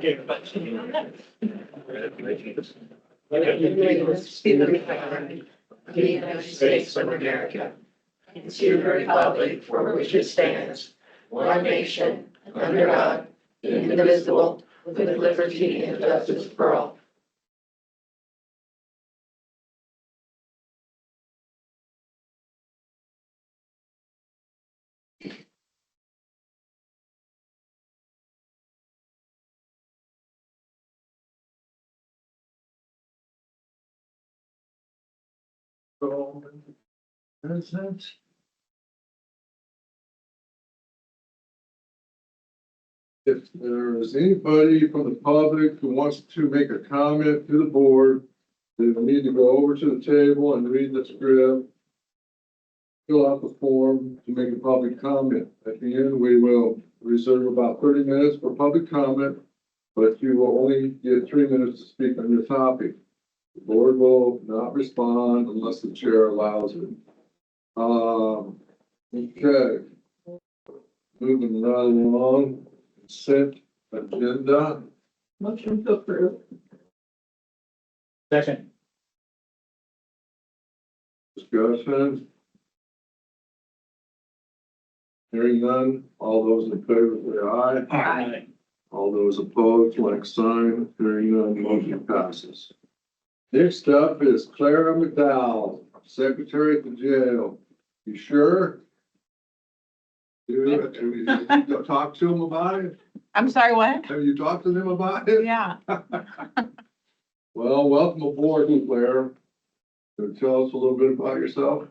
Allegiance to the flag of the United States of America and to the republic for which it stands, one nation, under God, indivisible, with liberty and justice for all. If there is anybody from the public who wants to make a comment to the board, they will need to go over to the table and read the script. Fill out the form to make a public comment. At the end, we will reserve about 30 minutes for public comment, but you will only get 3 minutes to speak on your topic. The board will not respond unless the chair allows it. Okay. Moving right along. Consent agenda. Motion to approve. Second. Discussion. Hearing none, all those in favor say aye. Aye. All those opposed, like sign. Hearing none, motion passes. Next up is Clara McDowell, secretary at the jail. You sure? You talk to them about it? I'm sorry, what? Have you talked to them about it? Yeah. Well, welcome aboard, Claire. Can you tell us a little bit about yourself?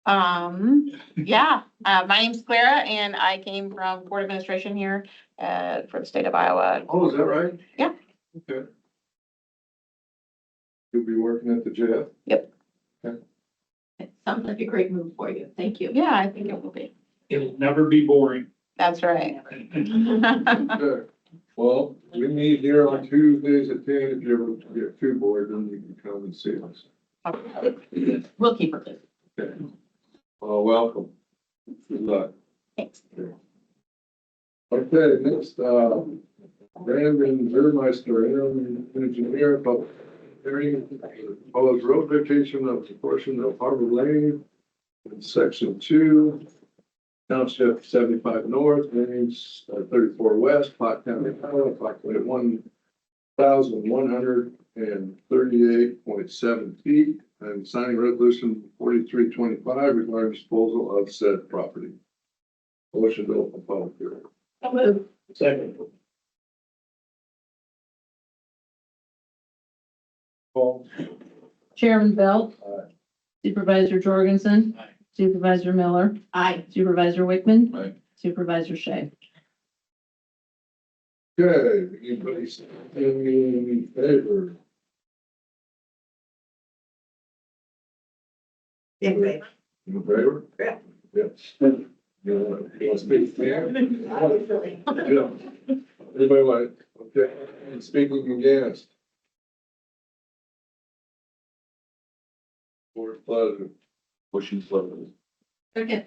Yeah, my name's Clara and I came from Court Administration here, for the state of Iowa. Oh, is that right? Yeah. Okay. You'll be working at the jail? Yep. It sounds like a great move for you. Thank you. Yeah, I think it will be. It'll never be boring. That's right. Okay. Well, we meet here on Tuesdays at 10. If you ever get too bored, then you can come and see us. We'll keep her busy. Okay. Well, welcome. Good luck. Thanks. Okay, next, Brandon Burmeister, interim engineer, public hearing, proposed road vacation of the portion of Harbor Lane in section 2, township 75 north, range 34 west, Pot County, Iowa, approximately 1,138.7 feet, and signing resolution 4325 regarding disposal of said property. Motion to open public hearing. I'll move. Second. Paul? Chairman Belt. Aye. Supervisor Jorgensen. Aye. Supervisor Miller. Aye. Supervisor Wickman. Aye. Supervisor Shea. Okay, anybody in favor? Anyway. In favor? Yeah. Yes. You want to speak there? Yeah. Anybody like, okay, and speaking against? For pleasure. Motion closed. Second.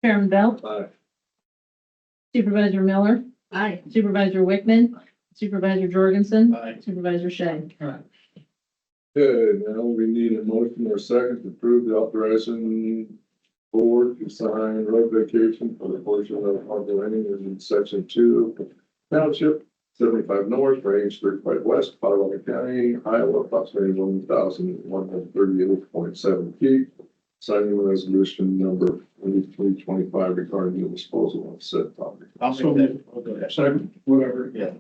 Chairman Belt. Aye. Supervisor Miller. Aye. Supervisor Wickman. Supervisor Jorgensen. Aye. Supervisor Shea. Okay, now we need a motion or second to approve the authorization board to sign road vacation for the portion of Harbor Lane in section 2, township 75 north, range 35 west, Potawatomi County, Iowa, approximately 1,138.7 feet. Signing resolution number 4325 regarding the disposal of said property. I'll make that. I'll go ahead. Second, whatever. Yeah.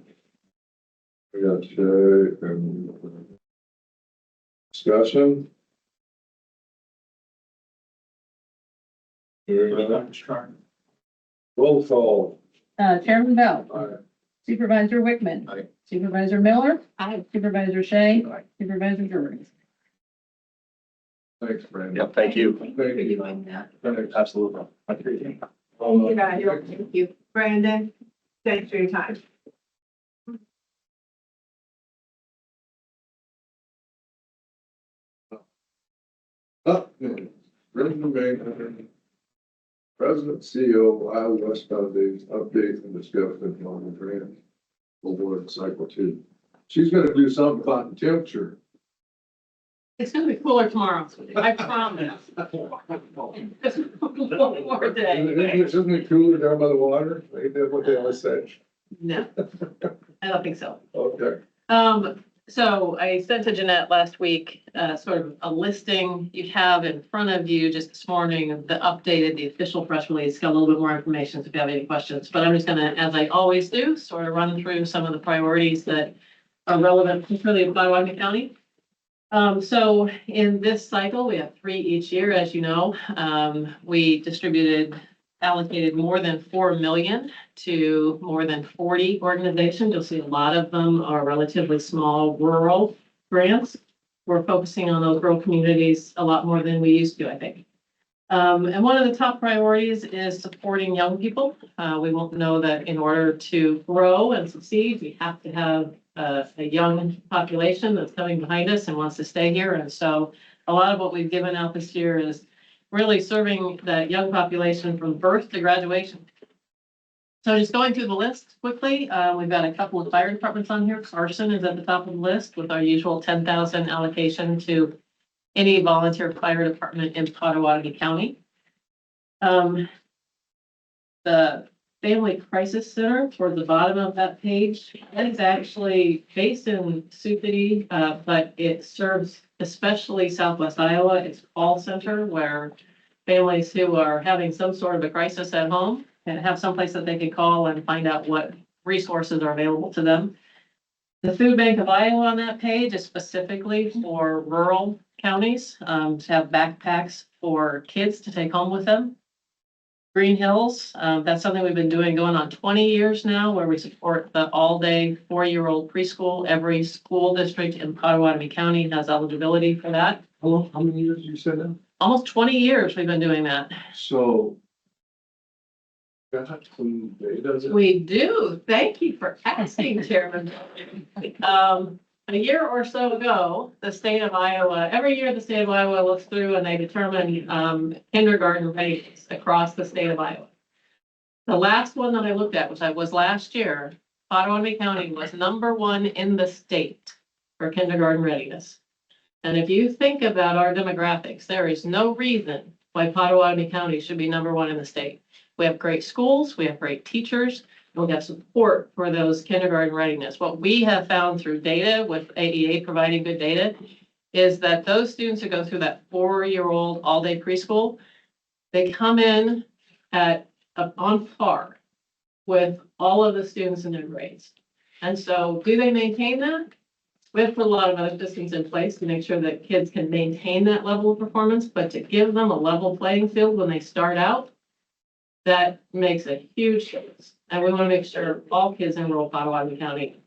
We got Shay and discussion. Roll call. Chairman Belt. Aye. Supervisor Wickman. Aye. Supervisor Miller. Aye. Supervisor Shea. Aye. Supervisor Jorgensen. Thanks, Brandon. Yep, thank you. Thank you for doing that. Absolutely. I appreciate it. Thank you, guys. Thank you. Brandon, thanks for your time. Up, Brendan Baker, President CEO of Iowa West Foundation update and discussion on the grant award cycle 2. She's gonna do something about the temperature. It's gonna be cooler tomorrow, I promise. It's one more day. Isn't it cooler down by the water? Ain't that what they always say? No, I don't think so. Okay. So I sent to Jeanette last week, sort of a listing you have in front of you just this morning of the official press release. It's got a little bit more information if you have any questions, but I'm just gonna, as I always do, sort of run through some of the priorities that are relevant for the Potawatomi County. So in this cycle, we have 3 each year, as you know. We allocated more than 4 million to more than 40 organizations. You'll see a lot of them are relatively small rural grants. We're focusing on those rural communities a lot more than we used to, I think. And one of the top priorities is supporting young people. We won't know that in order to grow and succeed, we have to have a young population that's coming behind us and wants to stay here. And so a lot of what we've given out this year is really serving that young population from birth to graduation. So just going through the list quickly, we've got a couple of fire departments on here. Carson is at the top of the list with our usual 10,000 allocation to any volunteer fire department in Potawatomi County. The Family Crisis Center toward the bottom of that page, that is actually based in Sioux City, but it serves especially Southwest Iowa. It's a call center where families who are having some sort of a crisis at home and have someplace that they can call and find out what resources are available to them. The Food Bank of Iowa on that page is specifically for rural counties, to have backpacks for kids to take home with them. Green Hills, that's something we've been doing going on 20 years now, where we support the all-day 4-year-old preschool. Every school district in Potawatomi County has eligibility for that. How many years did you say that? Almost 20 years we've been doing that. So. Got some data. We do. Thank you for asking, Chairman. A year or so ago, the state of Iowa, every year the state of Iowa looks through and they determine kindergarten rates across the state of Iowa. The last one that I looked at, which was last year, Potawatomi County was #1 in the state for kindergarten readiness. And if you think about our demographics, there is no reason why Potawatomi County should be #1 in the state. We have great schools, we have great teachers, and we have support for those kindergarten readiness. What we have found through data, with AEA providing good data, is that those students who go through that 4-year-old all-day preschool, they come in at on par with all of the students in their grades. And so do they maintain that? We have put a lot of other systems in place to make sure that kids can maintain that level of performance, but to give them a level playing field when they start out, that makes a huge difference. And we want to make sure all kids in rural Potawatomi County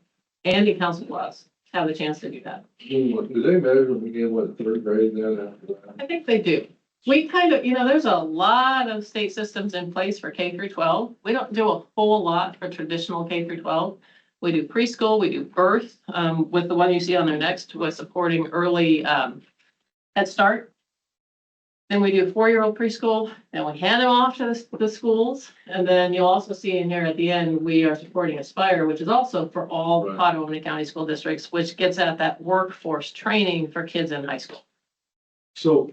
and in Council Bluffs have the chance to do that. Do they measure again, what, 3rd grade then after that? I think they do. We kind of, there's a lot of state systems in place for K through 12. We don't do a whole lot for traditional K through 12. We do preschool, we do birth, with the one you see on there next, with supporting early Head Start. Then we do 4-year-old preschool, and we hand them off to the schools. And then you'll also see in here at the end, we are supporting Aspire, which is also for all Right. Potawatomi County school districts, which gets at that workforce training for kids in high school. So,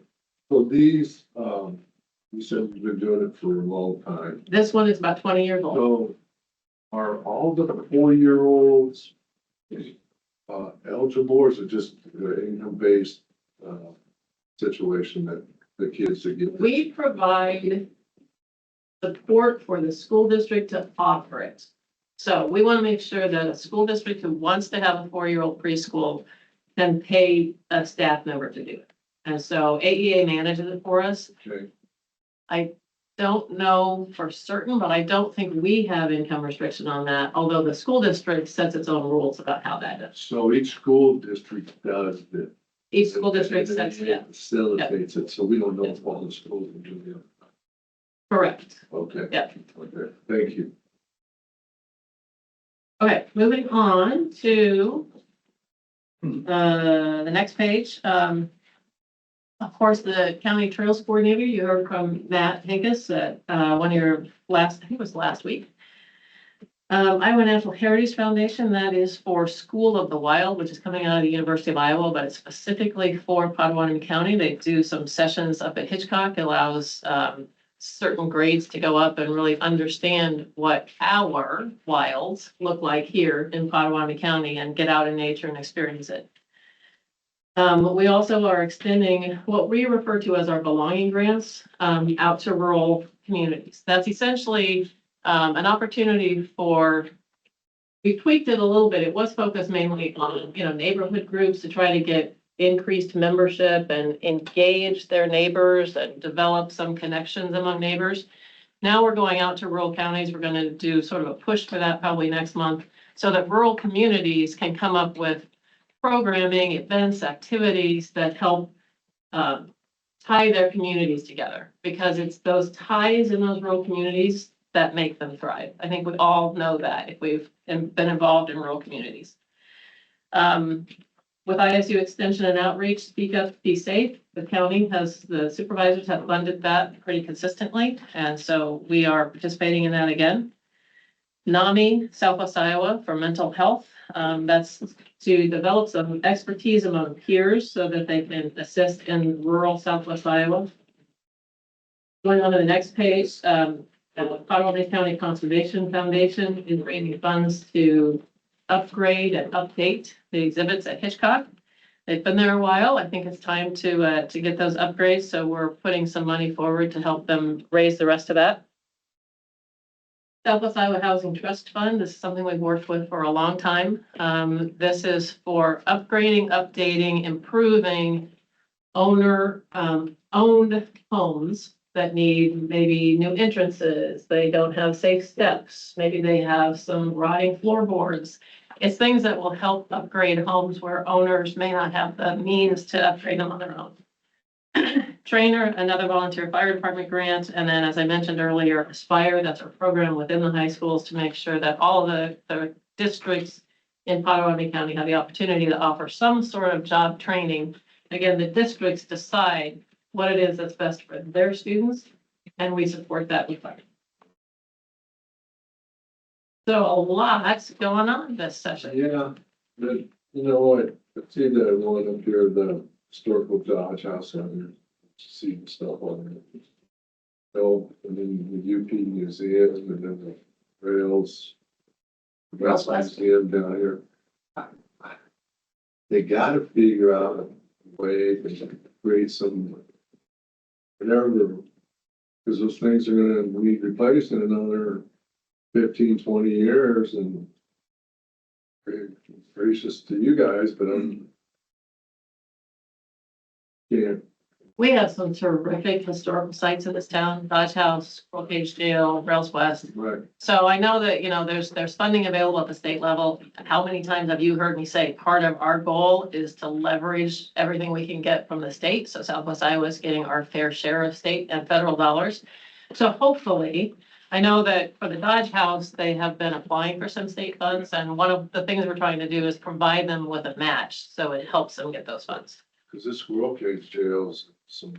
for these, you said you've been doing it for a long time. This one is about 20 years old. So, are all the 4-year-olds eligible, or is it just an income-based situation that the kids are getting? We provide support for the school district to offer it. So we want to make sure that a school district who wants to have a 4-year-old preschool can pay a staff member to do it. And so AEA manages it for us. Okay, I don't know for certain, but I don't think we have income restriction on that, although the school district sets its own rules about how that is. so each school district does it. Each school district sets it. Facilitates it, so we don't know if all the schools are doing it. Correct. Okay. Yeah. Okay, thank you. Okay, moving on to the next page. Of course, the county trails coordinator, you heard from Matt Hinkes at, one of your last, I think it was last week. Iowa Natural Heritage Foundation, that is for School of the Wild, which is coming out of the University of Iowa, but it's specifically for Potawatomi County. They do some sessions up at Hitchcock, allows certain grades to go up and really understand what our wilds look like here in Potawatomi County and get out in nature and experience it. We also are extending what we refer to as our belonging grants out to rural communities. That's essentially an opportunity for, we tweaked it a little bit. It was focused mainly on, neighborhood groups to try to get increased membership and engage their neighbors and develop some connections among neighbors. Now we're going out to rural counties. We're going to do sort of a push for that probably next month so that rural communities can come up with programming, events, activities that help tie their communities together, because it's those ties in those rural communities that make them thrive. I think we all know that if we've been involved in rural communities. With ISU Extension and Outreach, Speak Up, Be Safe, the county has, the supervisors have funded that pretty consistently, and so we are participating in that again. NAMI, Southwest Iowa for mental health. That's to develop some expertise among peers so that they can assist in rural Southwest Iowa. Going on to the next page, the Potawatomi County Conservation Foundation is raising funds to upgrade and update the exhibits at Hitchcock. They've been there a while. I think it's time to get those upgrades. So we're putting some money forward to help them raise the rest of that. Southwest Iowa Housing Trust Fund, this is something we've worked with for a long time. This is for upgrading, updating, improving owner owned homes that need maybe new entrances. They don't have safe steps. Maybe they have some rotting floorboards. It's things that will help upgrade homes where owners may not have the means to upgrade them on their own. Trainer, another volunteer fire department grant, and then, as I mentioned earlier, Aspire, that's our program within the high schools to make sure that all of the districts in Potawatomi County have the opportunity to offer some sort of job training. Again, the districts decide what it is that's best for their students, and we support that with fire. So a lot's going on this session. Yeah, but I see that one up here, the historical Dodge House out there, see stuff on it. Oh, and then the UP Museum and then the rails. Rails West. Museum down here. They gotta figure out a way to create some, whatever, because those things are gonna need replaced in another 15, 20 years, and very gracious to you guys, but can't. We have some terrific historical sites in this town, Dodge House, Roll Cage Jail, Rails West. Right. So I know that, there's funding available at the state level. How many times have you heard me say part of our goal is to leverage everything we can get from the state? So Southwest Iowa is getting our fair share of state and federal dollars. So hopefully, I know that for the Dodge House, they have been applying for some state funds, and one of the things we're trying to do is provide them with a match, so it helps them get those funds. Because this Roll Cage jails some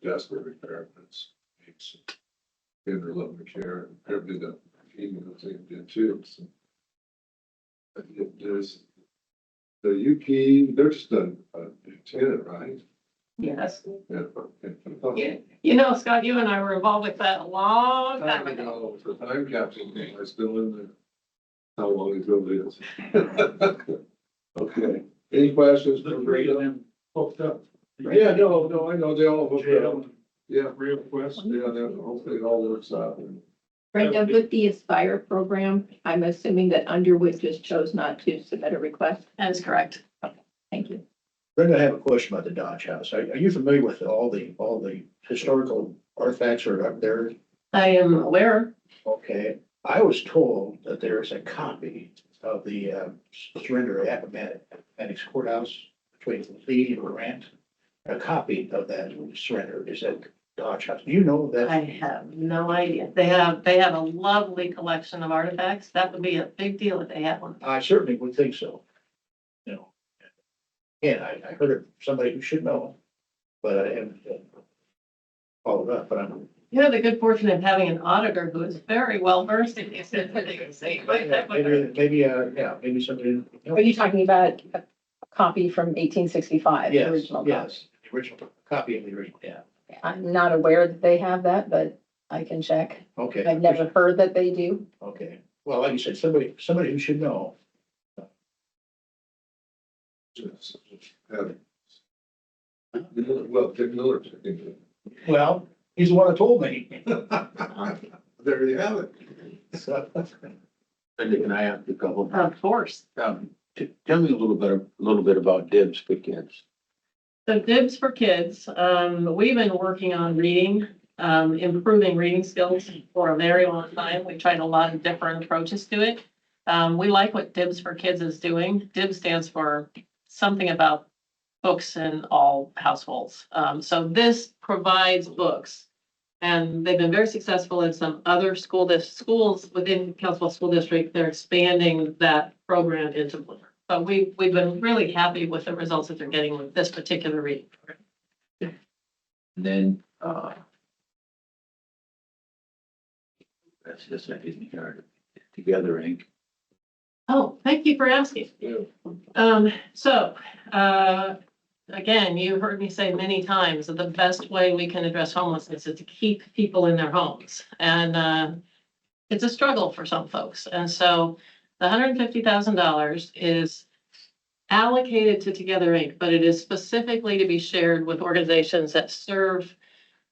desperate repairments, needs tender loving care, and apparently the female thing did too. So. There's the UP, they're just a tenant, right? Yes. Yeah. Scott, you and I were involved with that a long time ago. The time capsule thing, I still in there. How long ago it is. Okay, any questions? The three of them hooked up. Yeah, no, I know, they all hooked up. Yeah, Real West. yeah, hopefully it all works out. Brenda, with the Aspire program, I'm assuming that Underwood just chose not to submit a request. That is correct. Thank you. Brenda, I have a question about the Dodge House. Are you familiar with all the historical artifacts are up there? I am aware. Okay, I was told that there is a copy of the surrender at Appomattox Courthouse between Lee and Grant. A copy of that surrender is at Dodge House. Do you know that? I have no idea. They have a lovely collection of artifacts. That would be a big deal if they had one. I certainly would think so. again, I heard it from somebody who should know, but I haven't followed up, but I'm. You have the good fortune of having an auditor who is very well versed in these things. Maybe somebody. Are you talking about a copy from 1865? the Yes, original copy? yes, the original, copy of the original, yeah, I'm not aware that they have that, but I can check. okay. I've never heard that they do. Okay, well, like you said, somebody who should know. Well, Dick Miller. I think. Well, he's the one that told me. There you have it. So, Cindy, can I ask you a couple? Of course. Tell me a little bit about Dibs for kids. So Dibs for Kids, we've been working on reading, improving reading skills for a very long time. We tried a lot of different approaches to it. We like what Dibs for Kids is doing. Dibs stands for something about books in all households. So this provides books. And they've been very successful in some other schools within Council School District. They're expanding that program into Bloomberg. But we've been really happy with the results that they're getting with this particular reading program. And then, that's just, I didn't hear it. Together Inc. Oh, thank you for asking. Again, you heard me say many times that the best way we can address homelessness is to keep people in their homes. And it's a struggle for some folks. And so the $150,000 is allocated to Together Inc., but it is specifically to be shared with organizations that serve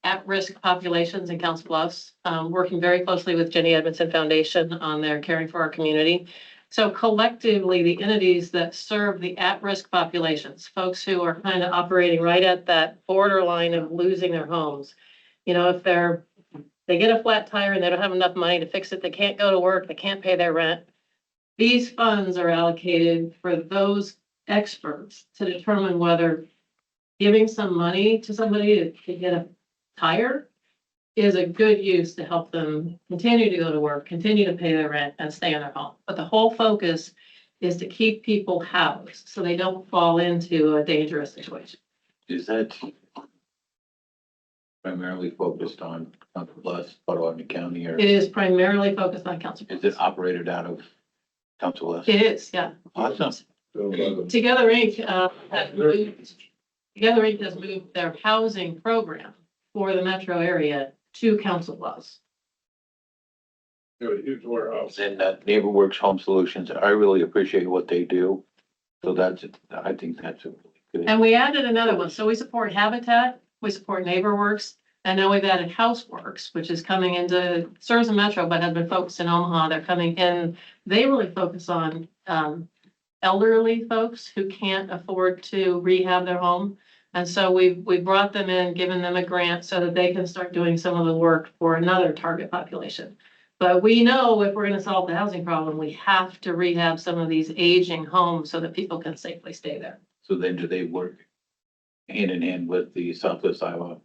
at-risk populations in Council Bluffs, working very closely with Jenny Edmondson Foundation on their Caring for Our Community. So collectively, the entities that serve the at-risk populations, folks who are kind of operating right at that borderline of losing their homes. You know, if they get a flat tire and they don't have enough money to fix it, they can't go to work, they can't pay their rent. These funds are allocated for those experts to determine whether giving some money to somebody to get a tire is a good use to help them continue to go to work, continue to pay their rent and stay in their home. But the whole focus is to keep people housed so they don't fall into a dangerous situation. Is that primarily focused on Council Bluffs, Potawatomi County, or It is primarily focused on Council is Bluffs. it operated out of Council Bluffs? It is, yeah. Awesome. Together Inc. Together Inc. has moved their housing program for the metro area to Council Bluffs. Huge warehouse. And NeighborWorks Home Solutions, I really appreciate what they do. So I think that's a really good. And we added another one. So we support Habitat, we support NeighborWorks, and now we've added HouseWorks, which is coming into, serves the metro, but has been focused in Omaha. They're coming in. They really focus on elderly folks who can't afford to rehab their home. And so we've brought them in, given them a grant so that they can start doing some of the work for another target population. But we know if we're going to solve the housing problem, we have to rehab some of these aging homes so that people can safely stay there. So then do they work hand in hand with the Southwest Iowa?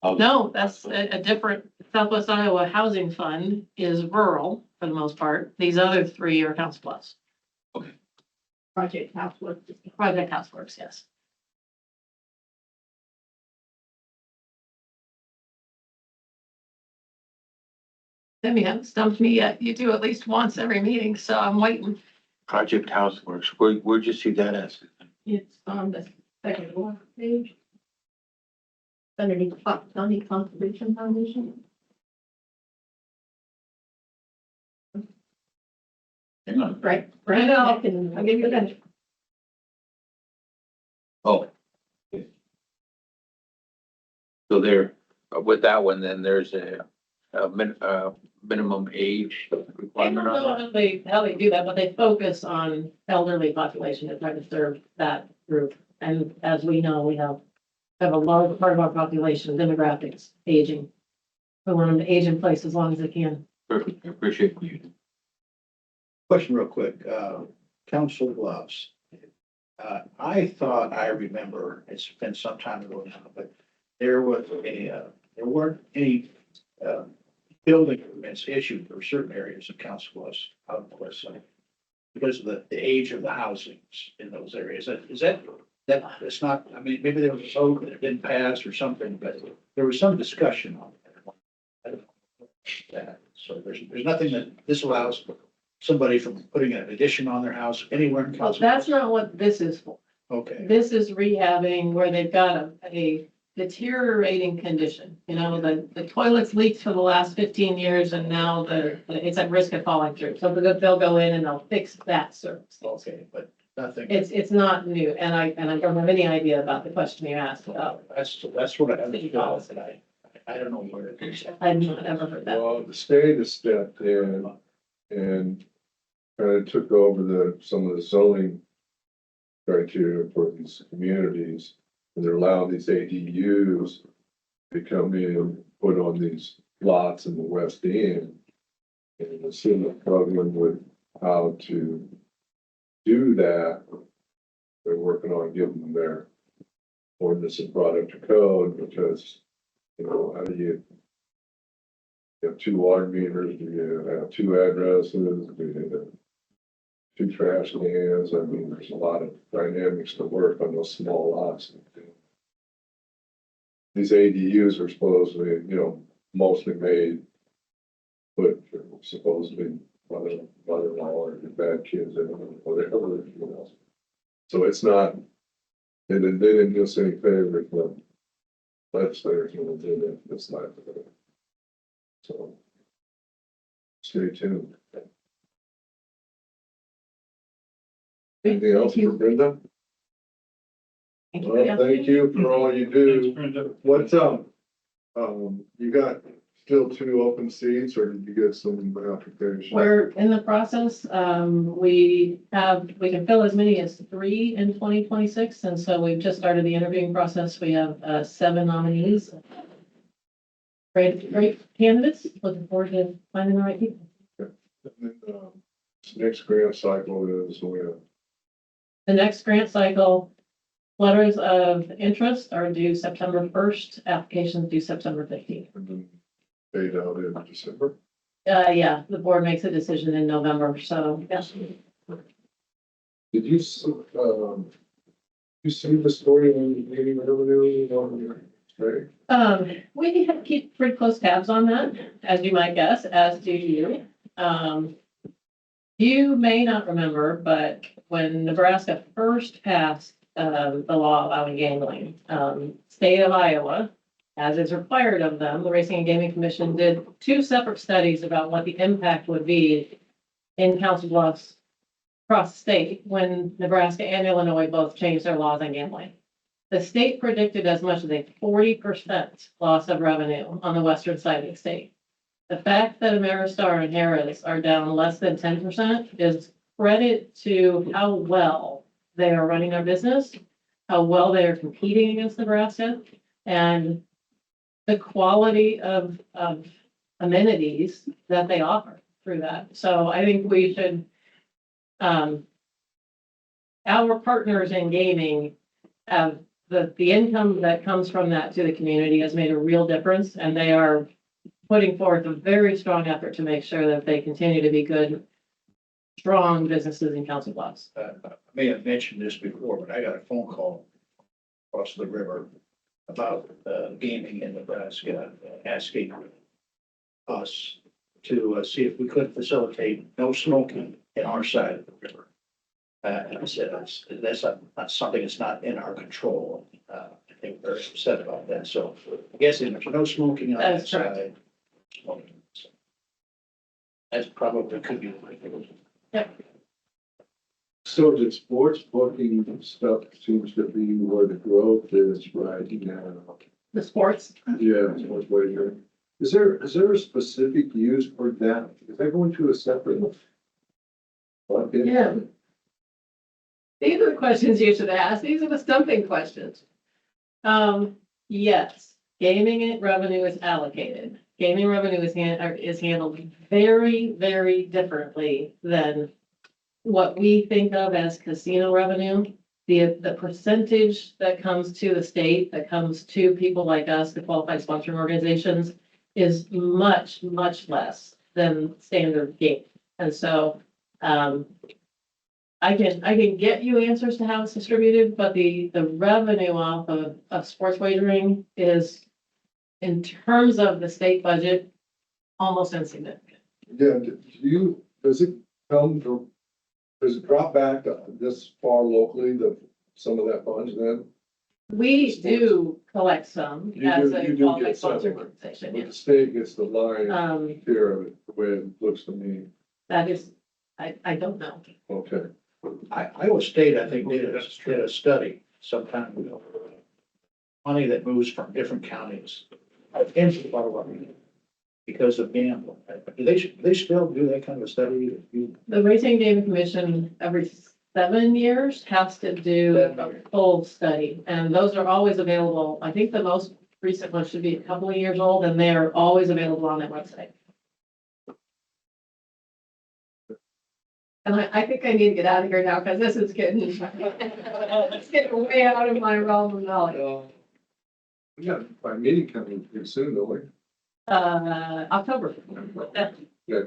No, that's a different, Southwest Iowa Housing Fund is rural for the most part. These other three are Council Bluffs. Okay. Project Houseworks, yes. Then you haven't stumped me yet. You do at least once every meeting, so I'm waiting. Project HouseWorks, where'd you see that at? It's on the second page. Underneath County Conservation Foundation. Hang on. Right. I'll give you that. Oh. So there, with that one, then there's a minimum age I don't requirement know on that? how they do that, but they focus on elderly population to try to serve that group. And as we know, we have a large part of our population demographics aging. We want them to age in place as long as they can. Perfect, I appreciate you. question real quick, Council Bluffs. I thought I remember, it's been some time ago now, but there weren't any, building permits issued for certain areas of Council Bluffs out on the west side. Because of the age of the housings in those areas. Is that that it's not, I mean, maybe there was a vote that it didn't pass or something, but there was some discussion on it. I don't know that. So there's nothing that disallows somebody from putting an addition on their house anywhere in Well, council. that's not what this is for. Okay, This is rehabbing where they've got a deteriorating condition. You know, the toilets leaked for the last 15 years and now it's at risk of falling through. So they'll go in and they'll fix that service. okay, but nothing. It's not new, and I don't have any idea about the question you asked about. That's what I understood, and I don't know where it is. I've not ever heard that. Well, the state has stepped in and kind of took over some of the zoning criteria for these communities. And they're allowing these ADUs to come in and put on these lots in the west end. And the city is struggling with how to do that. They're working on getting them their ordinance and product to code because, you know, how do you have 2 water meters, do you have 2 addresses, do you have 2 trash cans? I mean, there's a lot of dynamics to work on those small lots. These ADUs are supposedly, you know, mostly made, but supposedly mother-in-law or bad kids and whatever, you know. So it's not, and then they didn't do us any favors, but legislators, you know, did it, it's not. So stay tuned. Anything else for Brenda? Thank you. Well, thank you for all you Thanks, do. Brenda. What's up? You got still 2 open seats or did you get some applications? We're in the process. We can fill as many as 3 in 2026. And so we've just started the interviewing process. We have 7 nominees. Great candidates. Looking forward to finding the right people. And then, this next grant cycle is when? The next grant cycle, letters of interest are due September 1st, applications due September 15th. And then paid out in December. Yeah, the board makes a decision in November, so, yes. Did you, you see the story on the meeting revenue on your, right? We have keep pretty close tabs on that, as you might guess, as do you. You may not remember, but when Nebraska first passed, the law allowing gambling, state of Iowa, as is required of them, the Racing and Gaming Commission did 2 separate studies about what the impact would be in Council Bluffs across the state when Nebraska and Illinois both changed their laws on gambling. The state predicted as much as a 40% loss of revenue on the western side of the state. The fact that Ameristar and Harris are down less than 10% is credit to how well they are running their business, how well they are competing against Nebraska, and the quality of amenities that they offer through that. So I think we should, our partners in gaming have the income that comes from that to the community has made a real difference, and they are putting forth a very strong effort to make sure that they continue to be good, strong businesses in Council Bluffs. I may have mentioned this before, but I got a phone call across the river about gaming in Nebraska, asking us to see if we could facilitate no smoking in our side of the river. And I said, that's not something that's not in our control. I think they're upset about that. So I guess there's no smoking on that That's correct. side. Smoking. So that's probably could be. So the sports booking stuff seems to be where the growth is right now. The sports, Yeah, sports wagering. Is there a specific use for that? Is that going to a separate? bucket? yeah. These are the questions you should ask. These are the stumping questions. Yes, gaming revenue is allocated. Gaming revenue is handled very, very differently than what we think of as casino revenue. The percentage that comes to the state, that comes to people like us, the qualified sponsoring organizations, is much, much less than standard game. And so, I can get you answers to how it's distributed, but the revenue off of sports wagering is, in terms of the state budget, almost insignificant. Yeah, does it come from, does it drop back to this far locally, some of that funds then? We do collect some You as do- a you do qualified get some. sponsor organization, But the yes. state gets the lion's Um, share of it, the way it looks to me. that is, I don't know. Okay. Iowa State, I think, did a study sometime ago. Money that moves from different counties into Guadalupe because of gambling. Do they still do that kind of a study? The Racing Gaming Commission every 7 years has to do a full study, and those are always available. I think the most recent one should be a couple of years old, and they are always available on their website. And I think I need to get out of here now, because this is getting, it's getting way out of my realm of knowledge. We got my meeting coming pretty soon, don't we? October. Yeah.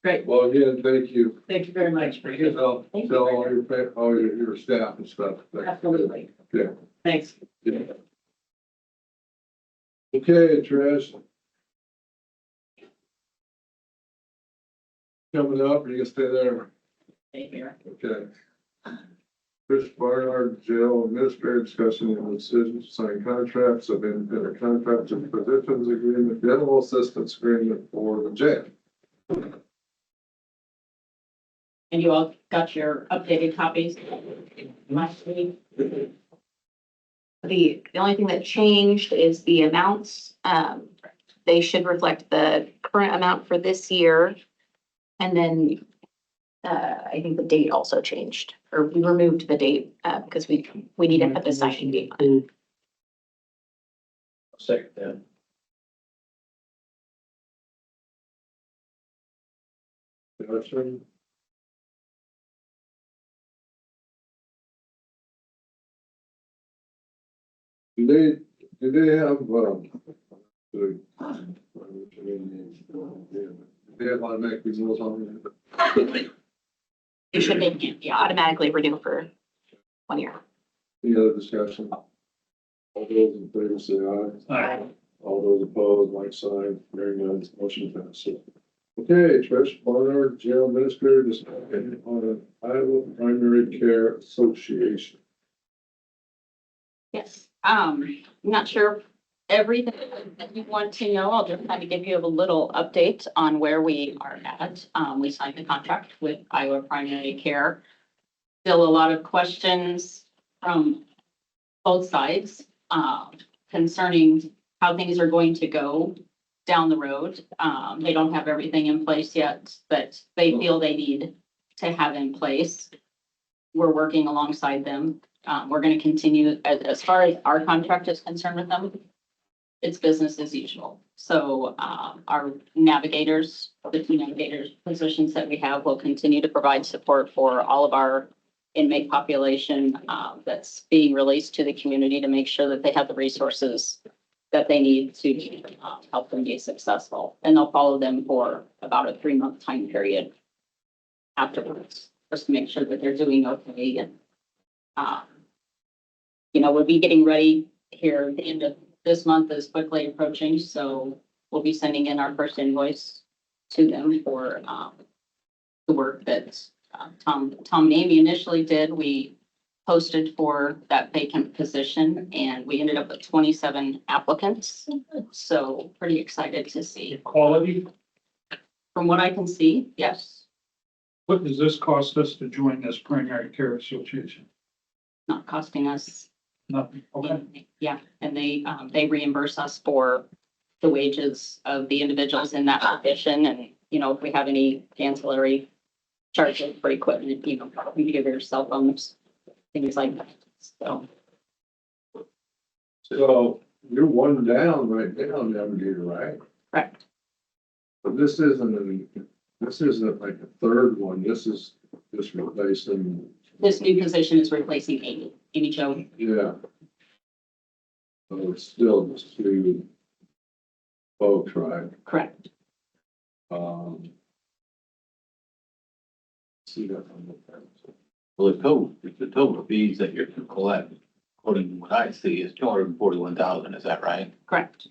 Great, Well, again, thank you. thank you very much. Tell all your staff and stuff. Absolutely. Yeah. Thanks. Yeah. Okay, Trish. Coming up, are you gonna stay there? Thank you. Okay. Chris Barnard, jail administrator, discussion and decisions, to sign contracts of independent contractors and positions agreement, general assistance agreement for the jail. And you all got your updated copies last week. The only thing that changed is the amounts. They should reflect the current amount for this year. And then, I think the date also changed, or we removed the date, because we need to put the signing date on it. Second that. Discussion. Do they have, they have automatic renewals on it? You should make, yeah, automatically renew for 1 year. Any other discussion? All those in favor say aye. Aye. All those opposed, like sign, hearing none, motion passes. Okay, Trish Barnard, jail administrator, discussion on an Iowa Primary Care Association. Yes, I'm not sure everything that you want to know. I'll just kind of give you a little update on where we are at. We signed the contract with Iowa Primary Care. Still a lot of questions from both sides, concerning how things are going to go down the road. They don't have everything in place yet, but they feel they need to have in place. We're working alongside them. We're going to continue, as far as our contract is concerned with them, it's business as usual. So our navigators, the two navigators positions that we have will continue to provide support for all of our inmate population that's being released to the community to make sure that they have the resources that they need to help them be successful. And they'll follow them for about a 3-month time period afterwards, just to make sure that they're doing okay. And we'll be getting ready here at the end of this month is quickly approaching, so we'll be sending in our first invoice to them for the work that Tom and Amy initially did. We posted for that vacant position, and we ended up with 27 applicants. So pretty excited to see. Quality, From what I can see, yes, what does this cost us to join this primary care association? not costing us Nothing. Okay. anything. Yeah, and they reimburse us for the wages of the individuals in that position. And, if we have any ancillary charges for equipment, computers, cell phones, things like that. So, So you're one down right now, Navigator, right? correct. But this isn't like a third one. This is just replacing, This new position is replacing Amy Jo. yeah. So it's still just two folks, right? Correct. See that on the. Well, the total fees that you're to collect, according to what I see, is 241,000, is that right? Correct.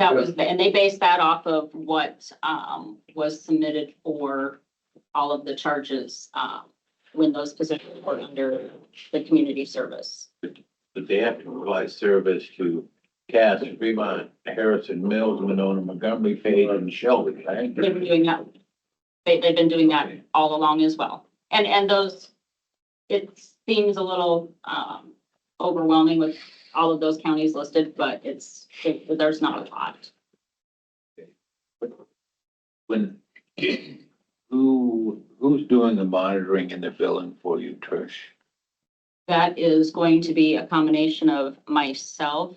That was, and they based that off of what, was submitted for all of the charges, when those positions were under the community service. But they have to provide service to Cass, Fremont, Harrison, Mills, Monona, Montgomery, Page, and Shelby, right? They've been doing that. They've been doing that all along as well. And those, it seems a little, overwhelming with all of those counties listed, but there's not a lot. When, who's doing the monitoring and the billing for you, Trish? That is going to be a combination of myself,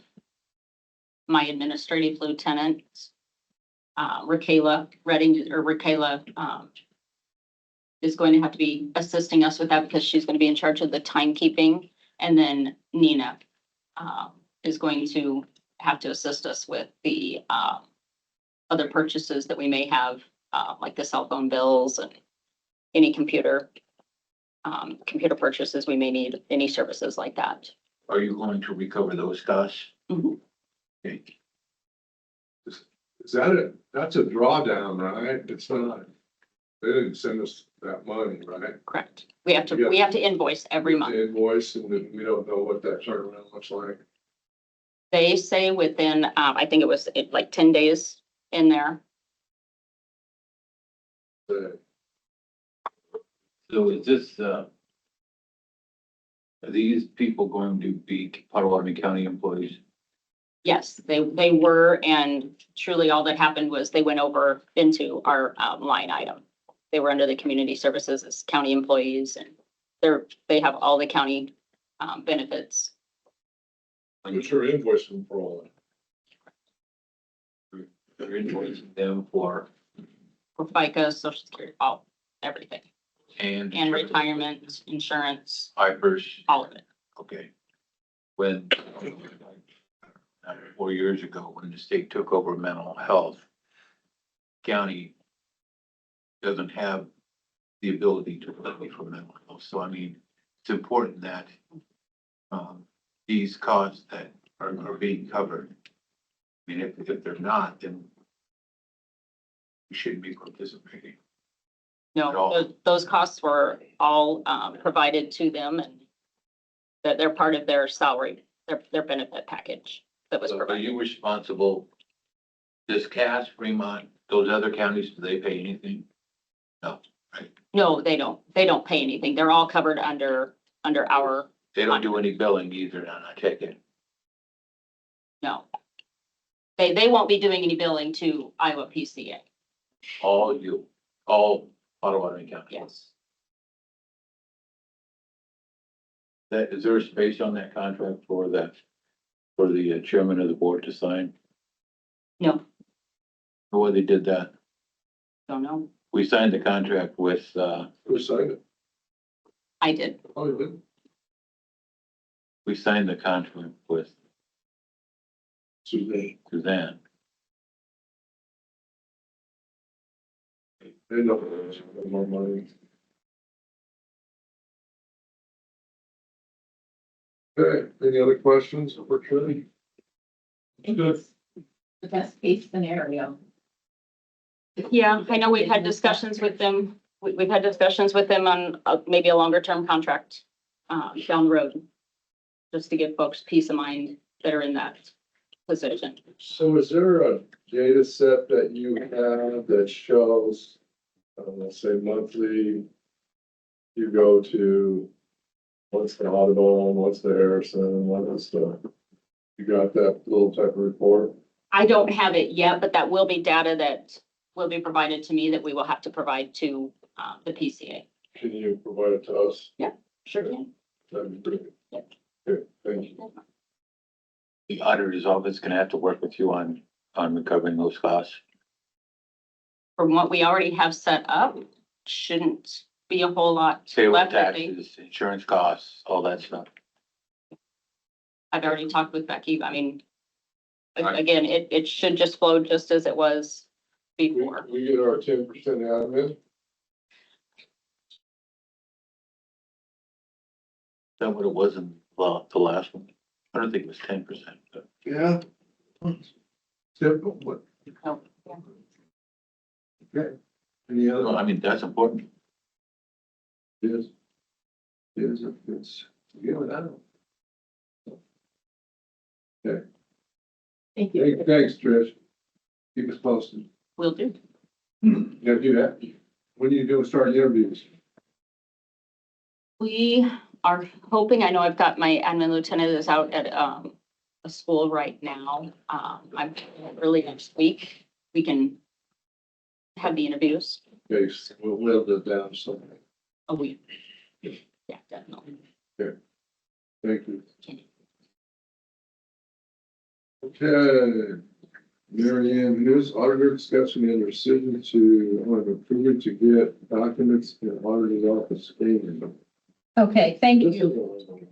my administrative lieutenant, Raquela is going to have to be assisting us with that because she's going to be in charge of the timekeeping. And then Nina, is going to have to assist us with the, other purchases that we may have, like the cell phone bills and any computer purchases we may need, any services like that. Are you going to recover those costs? Mhm. Okay. Is that that's a drawdown, right? It's not, they didn't send us that money, right? Correct. We have to invoice every month. Invoice, and then we don't know what that turnaround looks like. They say within, I think it was like 10 days in there. But So is this, are these people going to be Potawatomi County employees? Yes, they were, and truly all that happened was they went over into our line item. They were under the community services as county employees, and they have all the county benefits. I'm sure invoicing for all that. You're invoicing them for, FICA, social security, everything, and. and retirement, insurance, Hypers, all of it. okay. When, 4 years ago, when the state took over mental health, county doesn't have the ability to levy for mental health. So I mean, it's important that, these costs that are being covered. I mean, if they're not, then we shouldn't be participating. At all. No, those costs were all provided to them, and that they're part of their salary, their benefit package that was So are provided. you responsible? Does Cass, Fremont, those other counties, do they pay anything? No, right? No, they don't. They don't pay anything. They're all covered under our, They don't do any billing either, and I take it. no. They won't be doing any billing to Iowa PCA. All Potawatomi County. Yes. Is there a space on that contract for the chairman of the board to sign? No, The way they did that, don't know. we signed the contract with, Who signed it? I did. Oh, you did? we signed the contract with Suzanne. Suzanne. They know there's more money. Okay, any other questions for Trish? It's the best case scenario. Yeah, I know we've had discussions with them. We've had discussions with them on maybe a longer term contract down the road. Just to give folks peace of mind that are in that position. So is there a data set that you have that shows, let's say monthly, you go to, what's the Audubon, what's the Harrison, what is the, you got that little type of report? I don't have it yet, but that will be data that will be provided to me that we will have to provide to the PCA. Can you provide it to us? Sure can. That'd be great. Yeah. Okay, thank you. The auditor's office gonna have to work with you on recovering those costs. From what we already have set up, shouldn't be a whole lot Payroll left. I think. taxes, insurance costs, all that stuff. I've already talked with Becky. I mean, Right. again, it should just flow just as it was before. We get our 10% admin. that what it was in the last one? I don't think it was 10%. Yeah. Simple, what? Oh, Okay. Any No, other? I mean, that's important. Yes. Yes, it's, yeah, I know. thank you. Thanks, Trish. Keep us posted. Will do. Yeah, do that. When are you gonna start the interviews? We are hoping, I know I've got my admin lieutenant is out at a school right now. I'm early next week. We can have the interviews. Okay, so we'll whittle it down something. A week. Yeah, definitely. Thank you. Okay. Mary Ann, news auditor discussion and decision to approve to get documents in auditor's office scanned. Okay, thank you.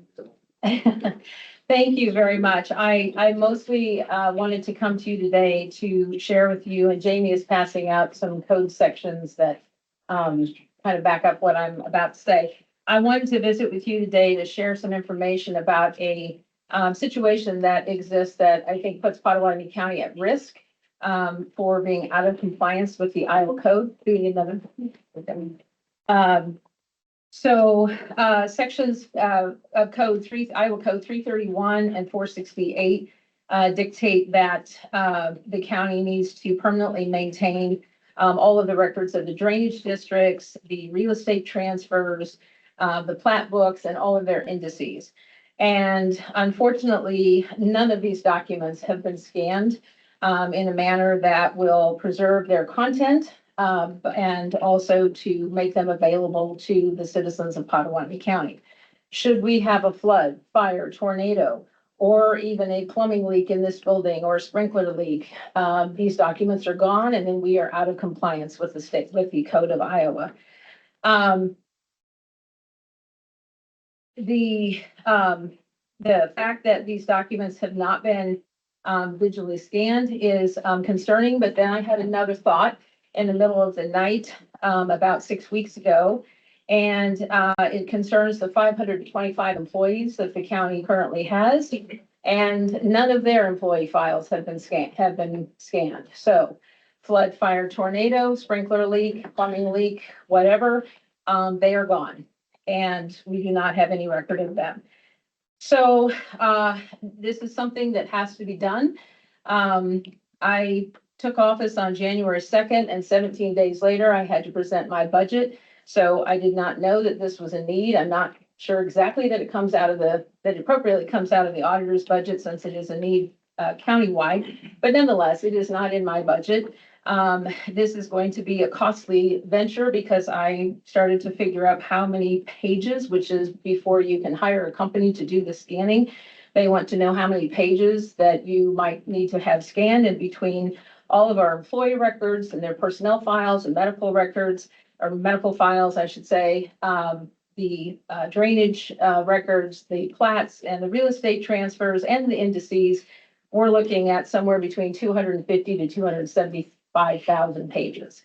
Thank you very much. I mostly wanted to come to you today to share with you, and Jamie is passing out some code sections that kind of back up what I'm about to say. I wanted to visit with you today to share some information about a situation that exists that I think puts Potawatomi County at risk for being out of compliance with the Iowa code. Sections of code Iowa code 331 and 468 dictate that the county needs to permanently maintain all of the records of the drainage districts, the real estate transfers, the plat books, and all of their indices. And unfortunately, none of these documents have been scanned in a manner that will preserve their content and also to make them available to the citizens of Potawatomi County. Should we have a flood, fire, tornado, or even a plumbing leak in this building or a sprinkler leak, these documents are gone, and then we are out of compliance with the code of Iowa. The fact that these documents have not been digitally scanned is concerning, but then I had another thought in the middle of the night about 6 weeks ago. And it concerns the 525 employees that the county currently has. And none of their employee files have been scanned. So flood, fire, tornado, sprinkler leak, plumbing leak, whatever, they are gone. And we do not have any record of them. So this is something that has to be done. I took office on January 2nd, and 17 days later, I had to present my budget. So I did not know that this was a need. I'm not sure exactly that it appropriately comes out of the auditor's budget, since it is a need countywide, but nonetheless, it is not in my budget. This is going to be a costly venture because I started to figure out how many pages, which is before you can hire a company to do the scanning. They want to know how many pages that you might need to have scanned in between all of our employee records and their personnel files and medical records, or medical files, I should say, the drainage records, the plats, and the real estate transfers, and the indices. We're looking at somewhere between 250 to 275,000 pages.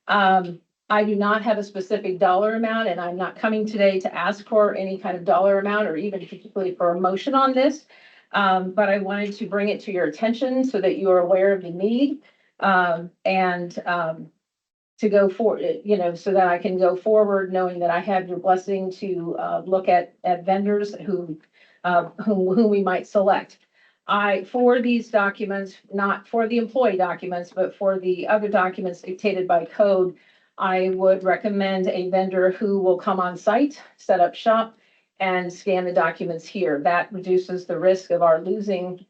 I do not have a specific dollar amount, and I'm not coming today to ask for any kind of dollar amount or even particularly for a motion on this. But I wanted to bring it to your attention so that you are aware of the need and to go for it, so that I can go forward knowing that I have your blessing to look at vendors whom we might select. For these documents, not for the employee documents, but for the other documents dictated by code, I would recommend a vendor who will come on site, set up shop, and scan the documents here. That reduces the risk of our losing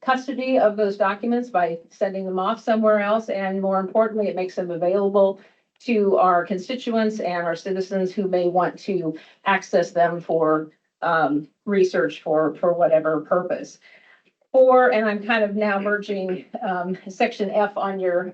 custody of those documents by sending them off somewhere else. And more importantly, it makes them available to our constituents and our citizens who may want to access them for research for whatever purpose. And I'm kind of now merging section F on your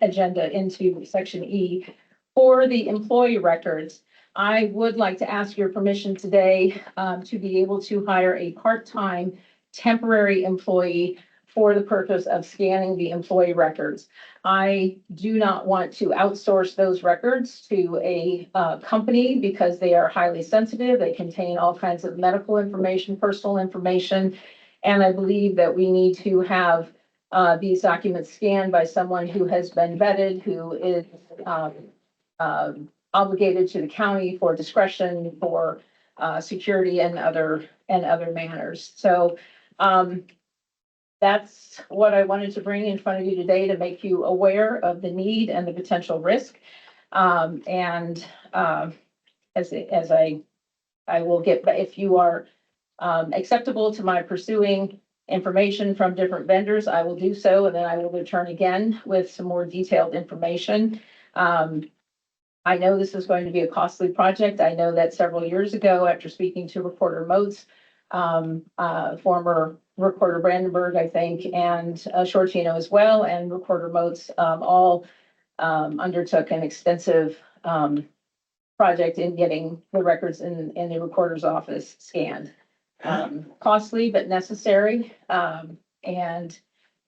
agenda into section E. For the employee records, I would like to ask your permission today to be able to hire a part-time temporary employee for the purpose of scanning the employee records. I do not want to outsource those records to a company because they are highly sensitive. They contain all kinds of medical information, personal information. And I believe that we need to have these documents scanned by someone who has been vetted, who is obligated to the county for discretion, for security and other manners. So that's what I wanted to bring in front of you today to make you aware of the need and the potential risk. As I will get, but if you are acceptable to my pursuing information from different vendors, I will do so, and then I will return again with some more detailed information. I know this is going to be a costly project. I know that several years ago, after speaking to Recorder Moats, former Recorder Brandenburg, I think, and Shortino as well, and Recorder Moats, all undertook an extensive project in getting the records in the recorder's office scanned. Costly but necessary. But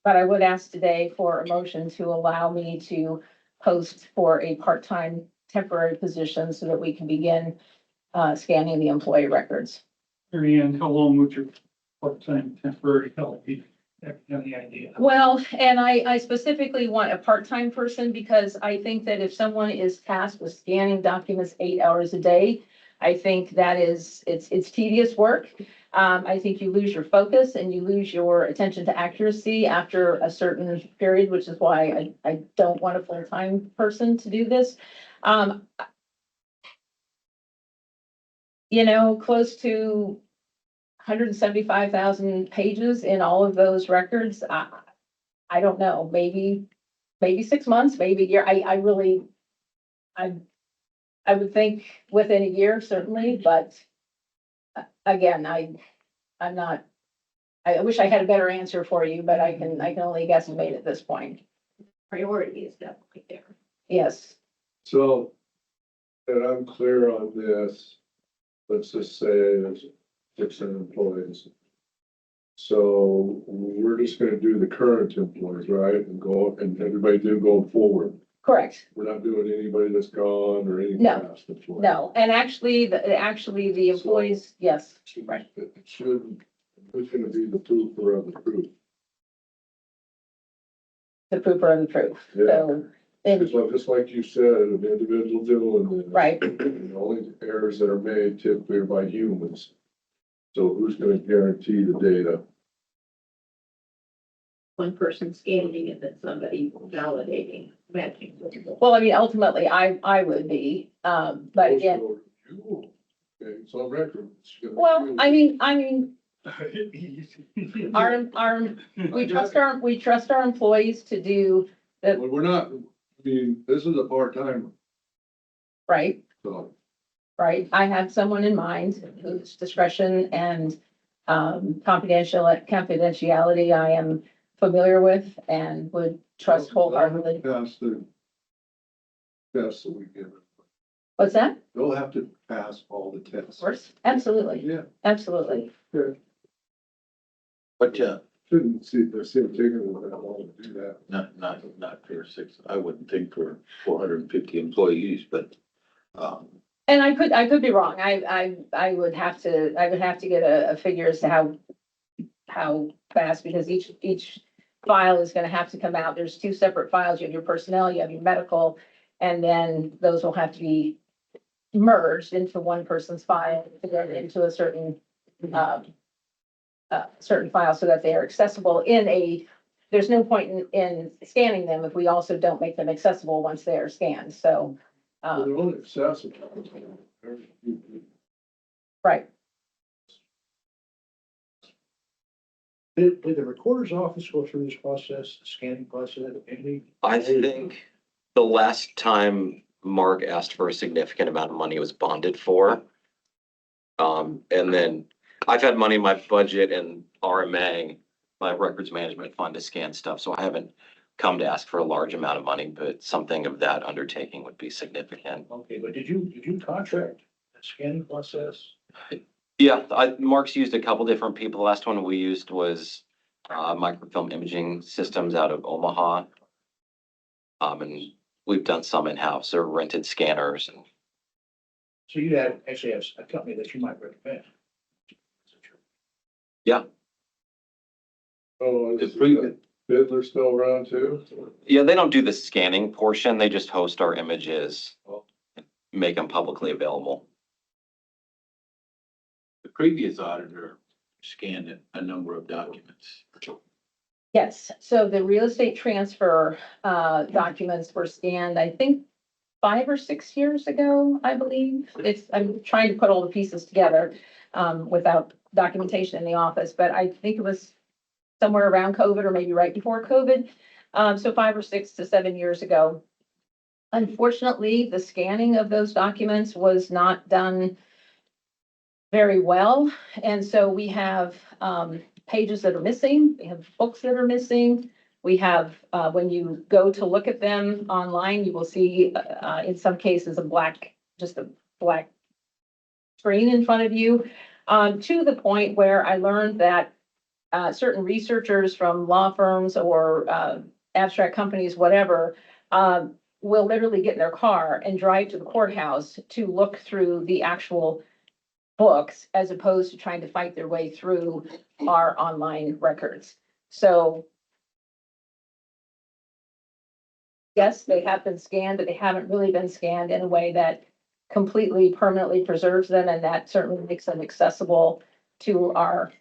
I would ask today for a motion to allow me to post for a part-time temporary position so that we can begin scanning the employee records. Mary Ann, how long would your part-time temporary help be? Have any idea? Well, and I specifically want a part-time person because I think that if someone is tasked with scanning documents 8 hours a day, I think that it's tedious work. I think you lose your focus and you lose your attention to accuracy after a certain period, which is why I don't want a full-time person to do this. Close to 175,000 pages in all of those records. I don't know, maybe 6 months, maybe a year. I would think within a year, certainly, but again, I'm not, I wish I had a better answer for you, but I can only guesstimate at this point. Priority is definitely there. Yes. So, that I'm clear on this, let's just say there's 600 employees. So we're just gonna do the current employees, right? And everybody do going forward. Correct. We're not doing anybody that's gone or any No. past employees. No, and actually, the employees, yes, right. It should, who's gonna be the proofer of the proof? The proofer of the proof. Yeah. So, and, Just like you said, an individual doing this. right. The only errors that are made typically are by humans. So who's gonna guarantee the data? One person scanning and then somebody validating, matching. Well, I mean, ultimately, I would be, but again, Okay, it's on record. It's gonna be well, you. I mean, we trust our employees to do the, Well, we're not, I mean, this is a part-timer, right, so. right. I have someone in mind whose discretion and confidentiality I am familiar with and would trust wholeheartedly. Pass the tests that we give them. What's that? They'll have to pass all the Of tests. course, absolutely, Yeah, absolutely. But, shouldn't see, they're still taking them that long to do that. not for six, I wouldn't think for 450 employees, but, And I could be wrong. I would have to get a figure as to how fast, because each file is gonna have to come out. There's two separate files. You have your personnel, you have your medical, and then those will have to be merged into one person's file to get into a certain file so that they are accessible there's no point in scanning them if we also don't make them accessible once they are scanned. So, Well, they're only accessible. right. Did the recorder's office go through this process, the scanning process, any? I think the last time Mark asked for a significant amount of money, it was bonded for. And then I've had money in my budget and RMA, my records management fund, to scan stuff, so I haven't come to ask for a large amount of money, but something of that undertaking would be significant. Okay, but did you contract the scanning process? Yeah, Mark's used a couple different people. The last one we used was microfilm imaging systems out of Omaha. And we've done some in-house or rented scanners and So you have, actually have a company that you might recommend. Oh, The is previous, Fiddler still around too? yeah, they don't do the scanning portion. They just host our images, make them publicly available. the previous auditor scanned a number of documents. Yes, so the real estate transfer documents were scanned, I think, 5 or 6 years ago, I believe. I'm trying to put all the pieces together without documentation in the office, but I think it was somewhere around COVID or maybe right before COVID. So 5 or 6 to 7 years ago. Unfortunately, the scanning of those documents was not done very well. And so we have pages that are missing, we have books that are missing. We have, when you go to look at them online, you will see in some cases just a black screen in front of you. To the point where I learned that certain researchers from law firms or abstract companies, whatever, will literally get in their car and drive to the courthouse to look through the actual books as opposed to trying to fight their way through our online records. So yes, they have been scanned, but they haven't really been scanned in a way that completely permanently preserves them, and that certainly makes them accessible to our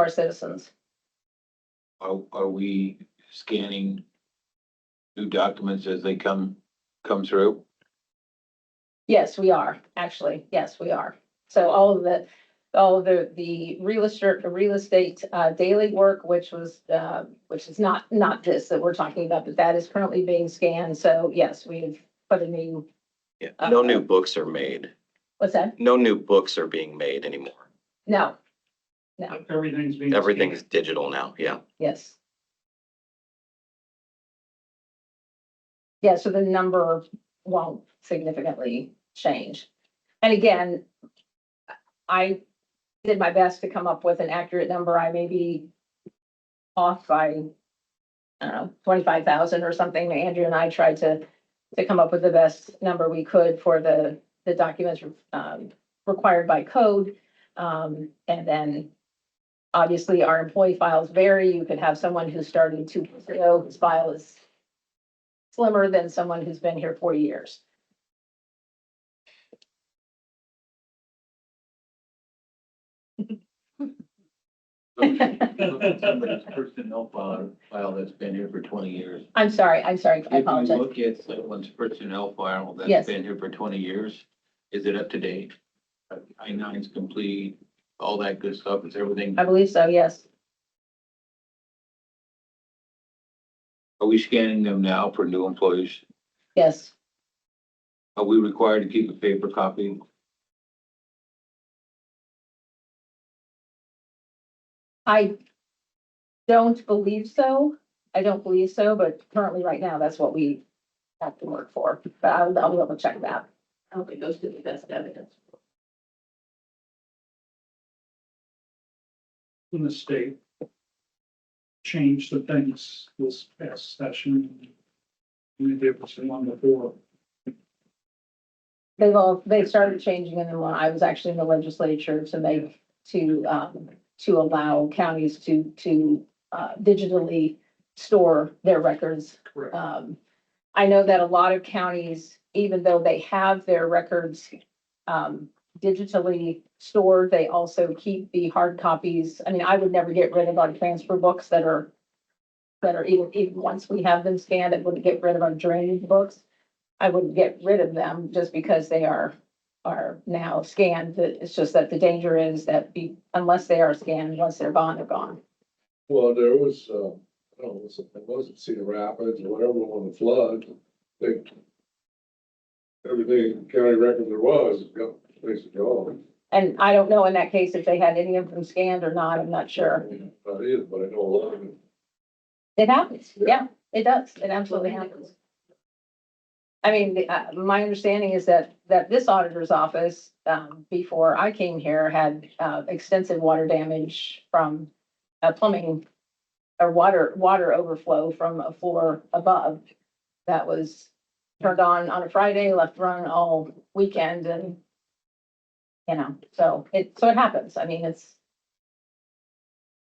citizens. Are we scanning new documents as they come through? Yes, we are, actually. Yes, we are. So all of the real estate daily work, which is not this that we're talking about, but that is currently being scanned. So yes, we've put a new, Yeah, no new books are made. what's that? No new books are being made anymore. No, Everything's being. Everything's digital now, yeah. yes. Yeah, so the number won't significantly change. And again, I did my best to come up with an accurate number. I may be off by, I don't know, 25,000 or something. Andrew and I tried to come up with the best number we could for the documents required by code. And then obviously our employee files vary. You could have someone who started 2 years ago, whose file is slimmer than someone who's been here 40 years. Somebody's personnel file that's been here for 20 years. I'm sorry, I If you apologize. look at someone's personnel file Yes. that's been here for 20 years, is it up to date? I-9's complete, all that good stuff, is everything, I believe so, yes. are we scanning them now for new employees? Yes. Are we required to keep a paper copy? I don't believe so. I don't believe so, but currently right now, that's what we have to work for. But I'll double check that. I don't think those to the best evidence. In the state. Change the things this past session. Maybe it was the one before. They've started changing in the law. I was actually in the legislature to allow counties to digitally store their records. Correct. I know that a lot of counties, even though they have their records digitally stored, they also keep the hard copies. I mean, I would never get rid of our transfer books that are even once we have them scanned, I wouldn't get rid of our drainage books. I wouldn't get rid of them just because they are now scanned. It's just that the danger is that unless they are scanned, once they're gone, they're gone. Well, there was, I don't know, it wasn't Cedar Rapids or whatever, on the flood. Everything county record there was, got basically gone. And I don't know in that case if they had any of them scanned or not. I'm not sure. Not either, but I know a lot of it. It happens. Yeah, it does. It absolutely happens. I mean, my understanding is that this auditor's office, before I came here, had extensive water damage from a plumbing or water overflow from a floor above that was turned on a Friday, left run all weekend and, you know, so it happens. I mean,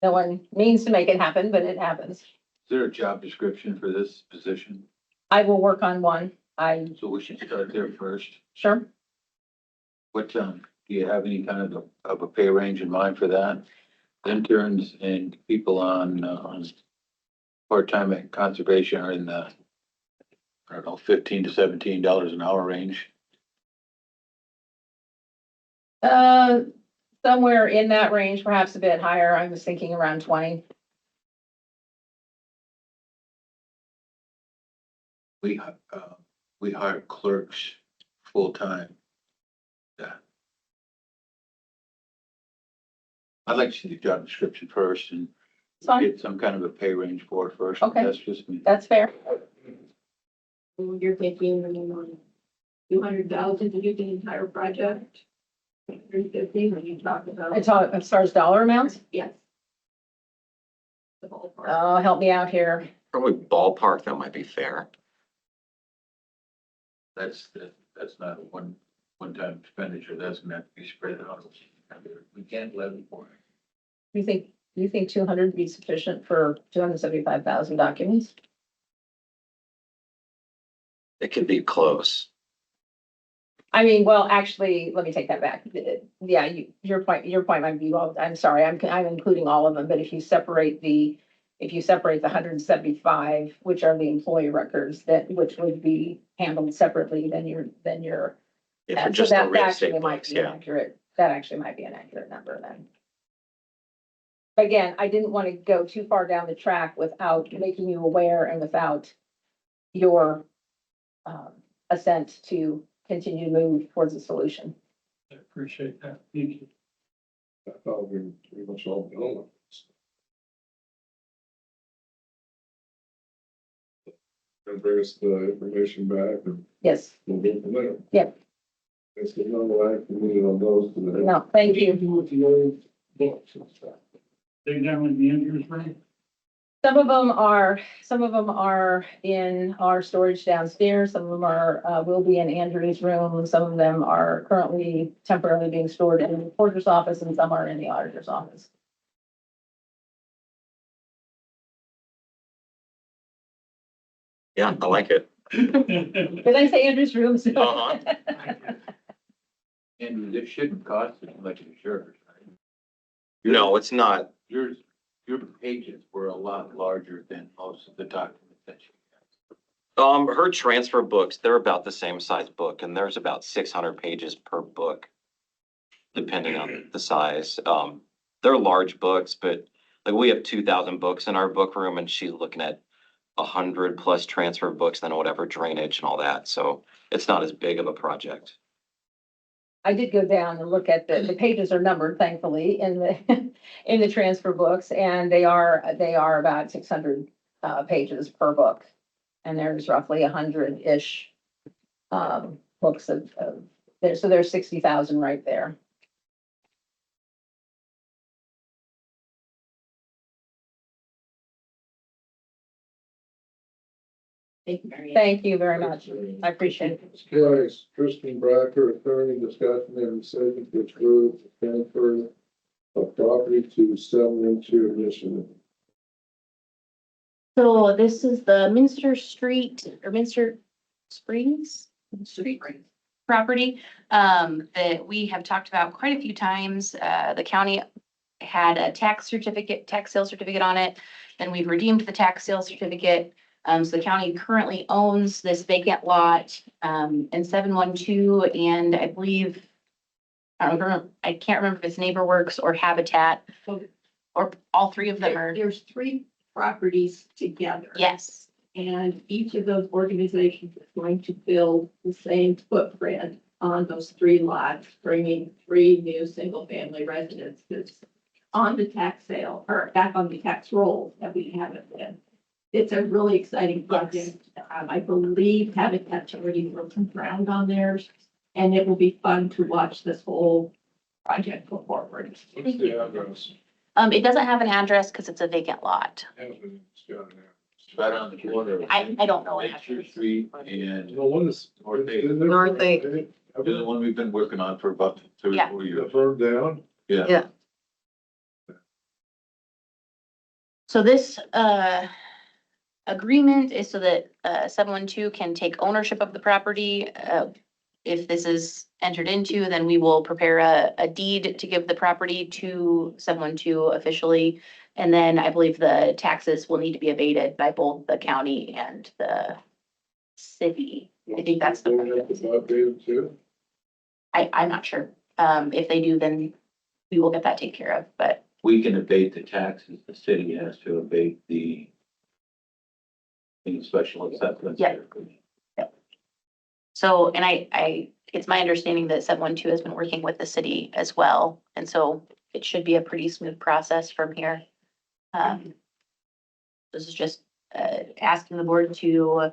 no one means to make it happen, but it happens. Is there a job description for this position? I will work on one. So we should start there first. Sure. What, do you have any kind of a pay range in mind for that? Interns and people on part-time at conservation are in the, I don't know, $15 to $17 an hour range. Somewhere in that range, perhaps a bit higher. I was thinking around 20. We hire clerks full-time. Yeah. I'd like to see the job description first and It's fine. get some kind of a pay range for it first. Okay. That's just me. That's fair. You're thinking 200,000 to do the entire project? 350 when you talk about? I talk as far as dollar amounts. Yes. The ballpark. Oh, help me out here. Probably ballpark, that might be fair. That's not a one-time expenditure. That's gonna have to be spread out. We can't levy for it. You think 200 would be sufficient for 275,000 documents? It could be close. I mean, well, actually, let me take that back. Yeah, your point might be, well, I'm sorry, I'm including all of them, but if you separate the 175, which are the employee records which would be handled separately, then you're. If you're so just the that real actually estate might books, be yeah. accurate. That actually might be an accurate number then. Again, I didn't want to go too far down the track without making you aware and without your assent to continue to move towards a solution. I appreciate that. Thank you. I thought we were pretty much all done with this. And there's the information back and Yes, we'll go from there. Yep. There's no action needed on those today. no, thank you. With the old books and stuff. They down in the Andrews room? Some of them are in our storage downstairs. Some of them will be in Andrew's room. Some of them are currently temporarily being stored in the recorder's office and some are in the auditor's office. Yeah, I like it. Did I say Andrew's room? Uh-huh. And this shouldn't cost as much as yours, right? No, it's not. Your pages were a lot larger than most of the documents that you have. Her transfer books, they're about the same size book and there's about 600 pages per book, depending on the size. They're large books, but like we have 2,000 books in our book room and she's looking at 100 plus transfer books, then whatever drainage and all that. So it's not as big of a project. I did go down and look at the pages are numbered, thankfully, in the transfer books, and they are about 600 pages per book. And there's roughly 100-ish books of there. So there's 60,000 right there. Thank you, Mary Ann. Thank you very much. I appreciate it. Okay, Kristen Bracker, attorney, discussion and decision to approve the transfer of property to 712 initiative. So this is the Minster Street or Minster Springs Street property that we have talked about quite a few times. The county had a tax sale certificate on it. Then we've redeemed the tax sale certificate. So the county currently owns this vacant lot in 712, and I believe, I can't remember if it's NeighborWorks or Habitat, or all three of them are. There's 3 properties together. Yes. And each of those organizations is going to build the same footprint on those 3 lots, bringing 3 new single-family residences on the tax sale, or back on the tax roll that we haven't been. It's a really exciting project. I believe Habitat's already broken ground on theirs, and it will be fun to watch this whole project go forward. What's the address? It doesn't have an address because it's a vacant lot. It's right on the corner. I don't know. Main Street and No, what is? North Eighth. North Eighth. the one we've been working on for about 3 or Yeah. 4 Got years. burned down? Yeah. Yeah. So this, agreement is so that, 712 can take ownership of the property. If this is entered into, then we will prepare a deed to give the property to 712 officially. And then I believe the taxes will need to be abated by both the county and the city. I think that's We're gonna have to the, update it too. I'm not sure. If they do, then we will get that taken care of, but We can abate the taxes. The city has to abate any special assessments. Yeah. so, and it's my understanding that 712 has been working with the city as well. And so it should be a pretty smooth process from here. This is just, asking the board to,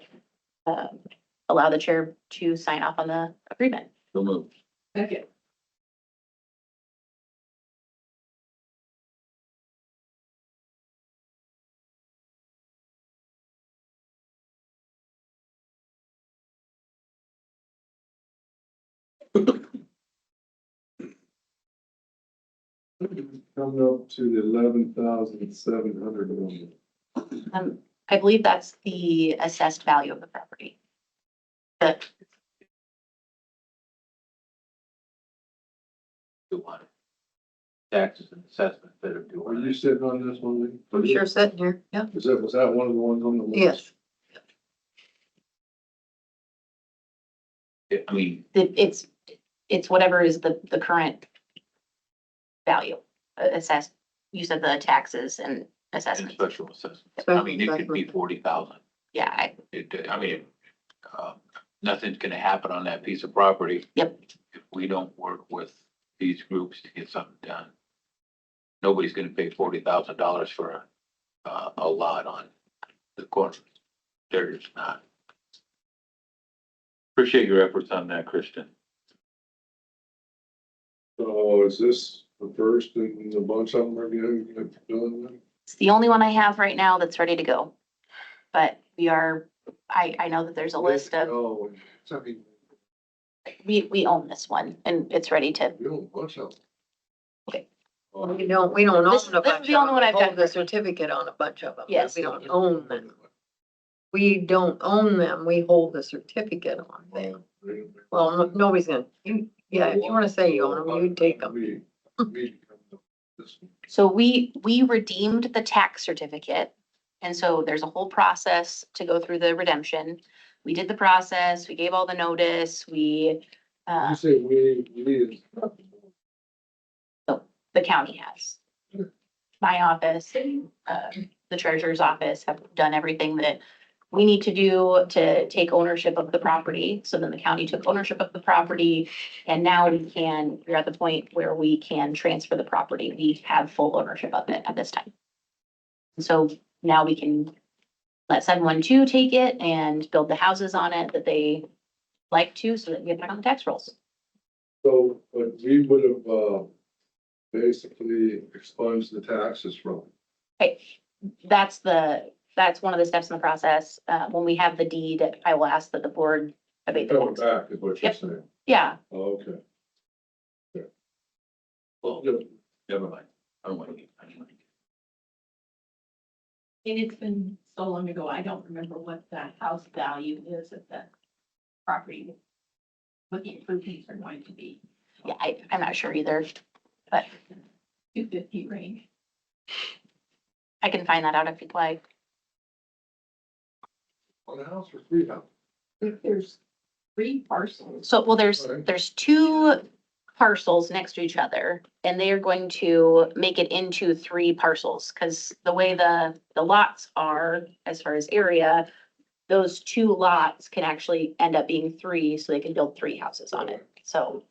allow the chair to sign off on the agreement. So moved. Okay. Coming up to the 11,700 million. I believe that's the assessed value of the property. The, Do one. Taxes and assessments that are due. Are you sitting on this one, Lee? I'm sure sitting here, yeah. Was that one of the ones on the list? Yes. I mean, it's whatever is the current value assessed. You said the taxes and in assessments. special assessments. I Special mean, it could be assessment. 40,000. Yeah, I mean, nothing's gonna happen on that piece of property. Yep. If we don't work with these groups to get something done. Nobody's gonna pay $40,000 for a lot on the corner. There's not. Appreciate your efforts on that, Kristen. So is this the first in a bunch of them are getting done? it's the only one I have right now that's ready to go. But we are, I know that there's a list of, Oh, I mean, we own this one and it's ready to, you don't bunch of them. Well, we don't own This- a this is bunch the of only them. one I've We hold got. the certificate on a bunch of them. but Yes. We don't own them. We don't own them. We hold the certificate on them. Well, nobody's gonna, yeah, if you wanna say you own them, you take them. so we redeemed the tax certificate. And so there's a whole process to go through the redemption. We did the process, we gave all the notice, You say we, the county has. My office, the treasurer's office have done everything that we need to do to take ownership of the property. So then the county took ownership of the property. And now we're at the point where we can transfer the property. We have full ownership of it at this time. So now we can let 712 take it and build the houses on it that they like to, so that we get back on the tax rolls. so, but we would have, basically expunged the taxes from. That's one of the steps in the process. When we have the deed, I will ask that the board abate the Coming tax. back is what you're Yep. saying. Yeah, Oh, okay. Well, never mind. I don't want to. And it's been so long ago, I don't remember what the house value is of the property. What the improvements are going to be, yeah, I'm not sure either, but 250 range. I can find that out if you'd like. On a house or three houses? If there's 3 parcels. So, well, Right. there's 2 parcels next to each other, and they are going to make it into 3 parcels, because the way the lots are, as far as area, those 2 lots can actually end up being 3, so they can build 3 houses on it. So,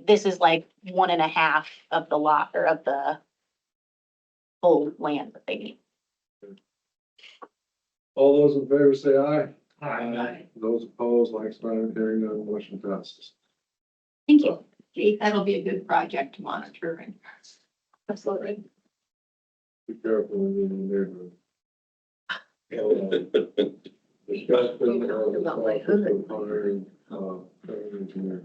this is like 1.5 of the lot, or of the full land that they need. All those in favor say aye. Aye. Those opposed, like sign, hearing none, motion passes. Thank you. That'll be a good project to monitor and Absolutely. Be careful when you're in the neighborhood. Discussion About my hood. hiring, engineer.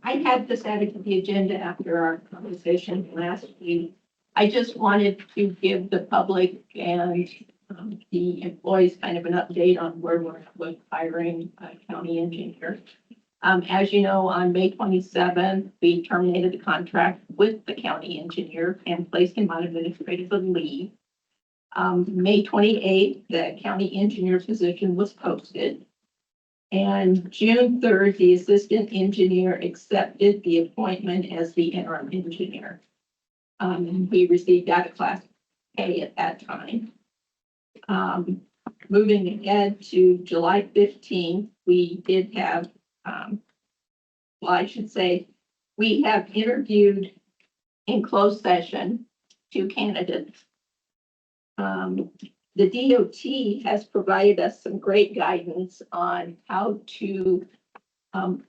I had this added to the agenda after our conversation last week. I just wanted to give the public and the employees kind of an update on where we're at with hiring a county engineer. As you know, on May 27th, we terminated the contract with the county engineer and placed him on administrative leave. May 28th, the county engineer position was posted. And June 3rd, the assistant engineer accepted the appointment as the interim engineer. And he received data class A at that time. Moving ahead to July 15th, we did have, well, I should say, we have interviewed in closed session 2 candidates. The DOT has provided us some great guidance on how to,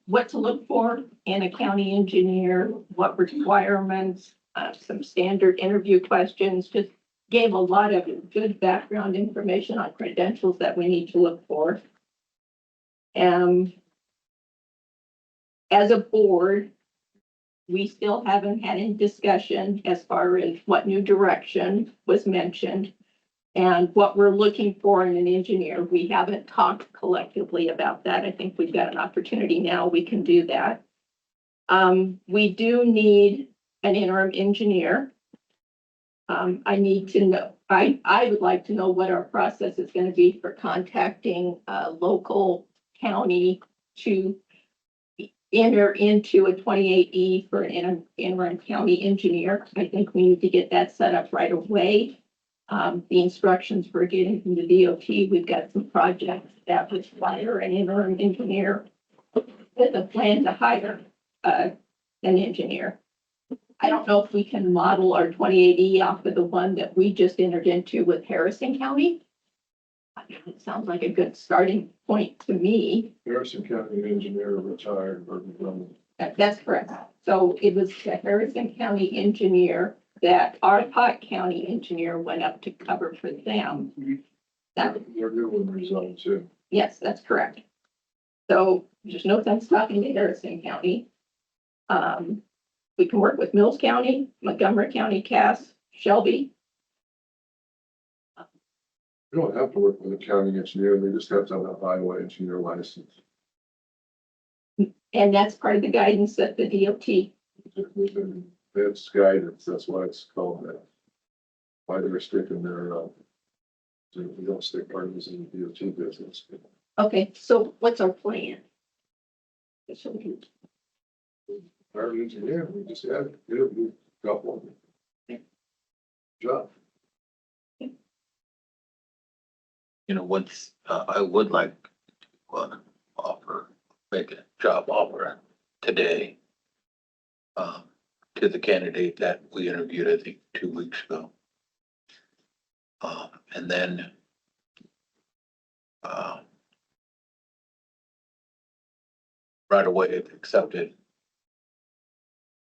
what to look for in a county engineer, what requirements, some standard interview questions, just gave a lot of good background information on credentials that we need to look for. As a board, we still haven't had any discussion as far as what new direction was mentioned and what we're looking for in an engineer. We haven't talked collectively about that. I think we've got an opportunity now. We can do that. We do need an interim engineer. I need to know, I would like to know what our process is going to be for contacting a local county to enter into a 28E for an interim county engineer. I think we need to get that set up right away. The instructions for getting from the DOT, we've got some projects that require an interim engineer with a plan to hire an engineer. I don't know if we can model our 28E off of the one that we just entered into with Harrison County. It sounds like a good starting point to me. Harrison County engineer retired. That's correct. So it was the Harrison County engineer that our Pot County engineer went up to cover for them. That, Their new one resigned too. yes, that's correct. So there's no sense talking to Harrison County. We can work with Mills County, Montgomery County, Cass, Shelby. You don't have to work with a county engineer, they just have to have a highway engineer license. And that's part of the guidance that the DOT. That's guidance, that's why it's called that. Why they're sticking their, so we don't stick partners in the DOT business. Okay, so what's our plan? Our engineer, we just had, we got one. Job. You know, once, I would like to make a job offer today to the candidate that we interviewed, I think, 2 weeks ago. And then right away, if accepted,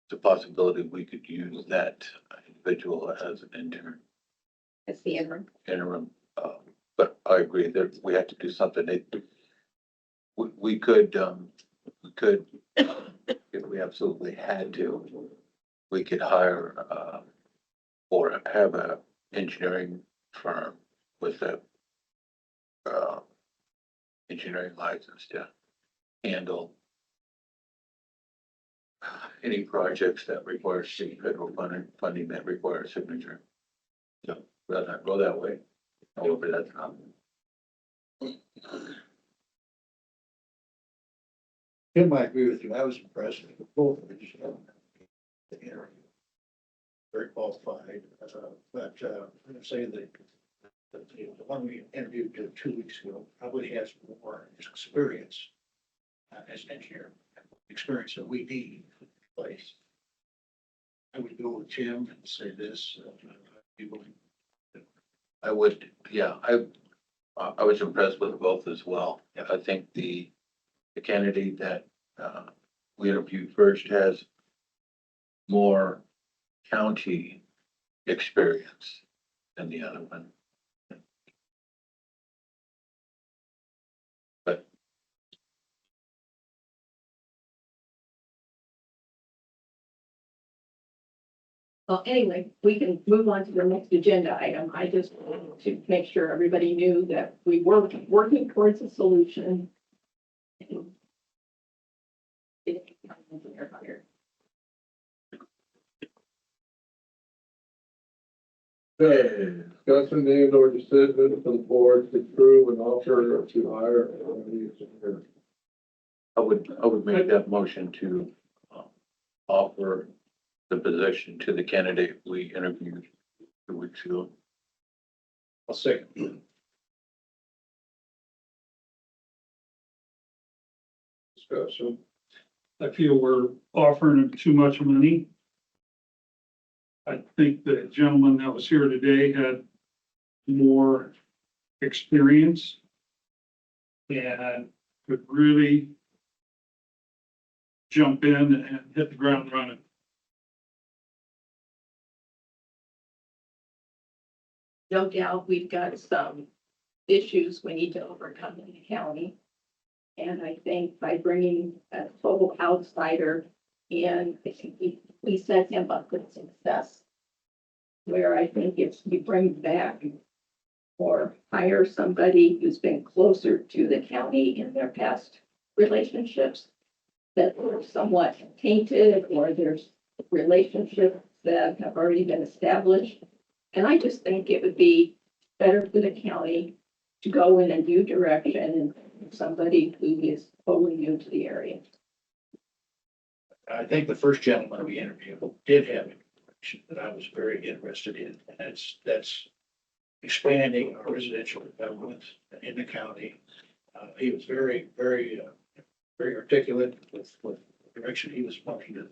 it's a possibility we could use that individual as an intern. That's the interim. But I agree that we have to do something. We could, if we absolutely had to, we could hire, or have a engineering firm with a, engineering license to handle any projects that require state federal funding that require signature. So rather not go that way. However, that's not. Tim, I agree with you. I was impressed with both of these. The interview. Very qualified, but I'm gonna say that the one we interviewed 2 weeks ago probably has more experience as an engineer, experience that we need in place. I would go with Tim and say this. I would, yeah, I was impressed with both as well. I think the candidate that we interviewed first has more county experience than the other one. But Well, anyway, we can move on to the next agenda item. I just wanted to make sure everybody knew that we were working towards a solution. Okay, discussion and or decision for the board to approve an offer to hire a county engineer. I would make that motion to offer the position to the candidate we interviewed 2 weeks ago. I'll second. Discussion. I feel we're offering him too much money. I think the gentleman that was here today had more experience and could really jump in and hit the ground running. No doubt, we've got some issues we need to overcome in the county. And I think by bringing a total outsider in, I think we set him up with success. Where I think if you bring back or hire somebody who's been closer to the county in their past relationships that were somewhat tainted, or there's relationships that have already been established. And I just think it would be better for the county to go in a new direction and somebody who is totally new to the area. I think the first gentleman we interviewed did have information that I was very interested in, and that's expanding our residential development in the county. He was very articulate with the direction he was wanting to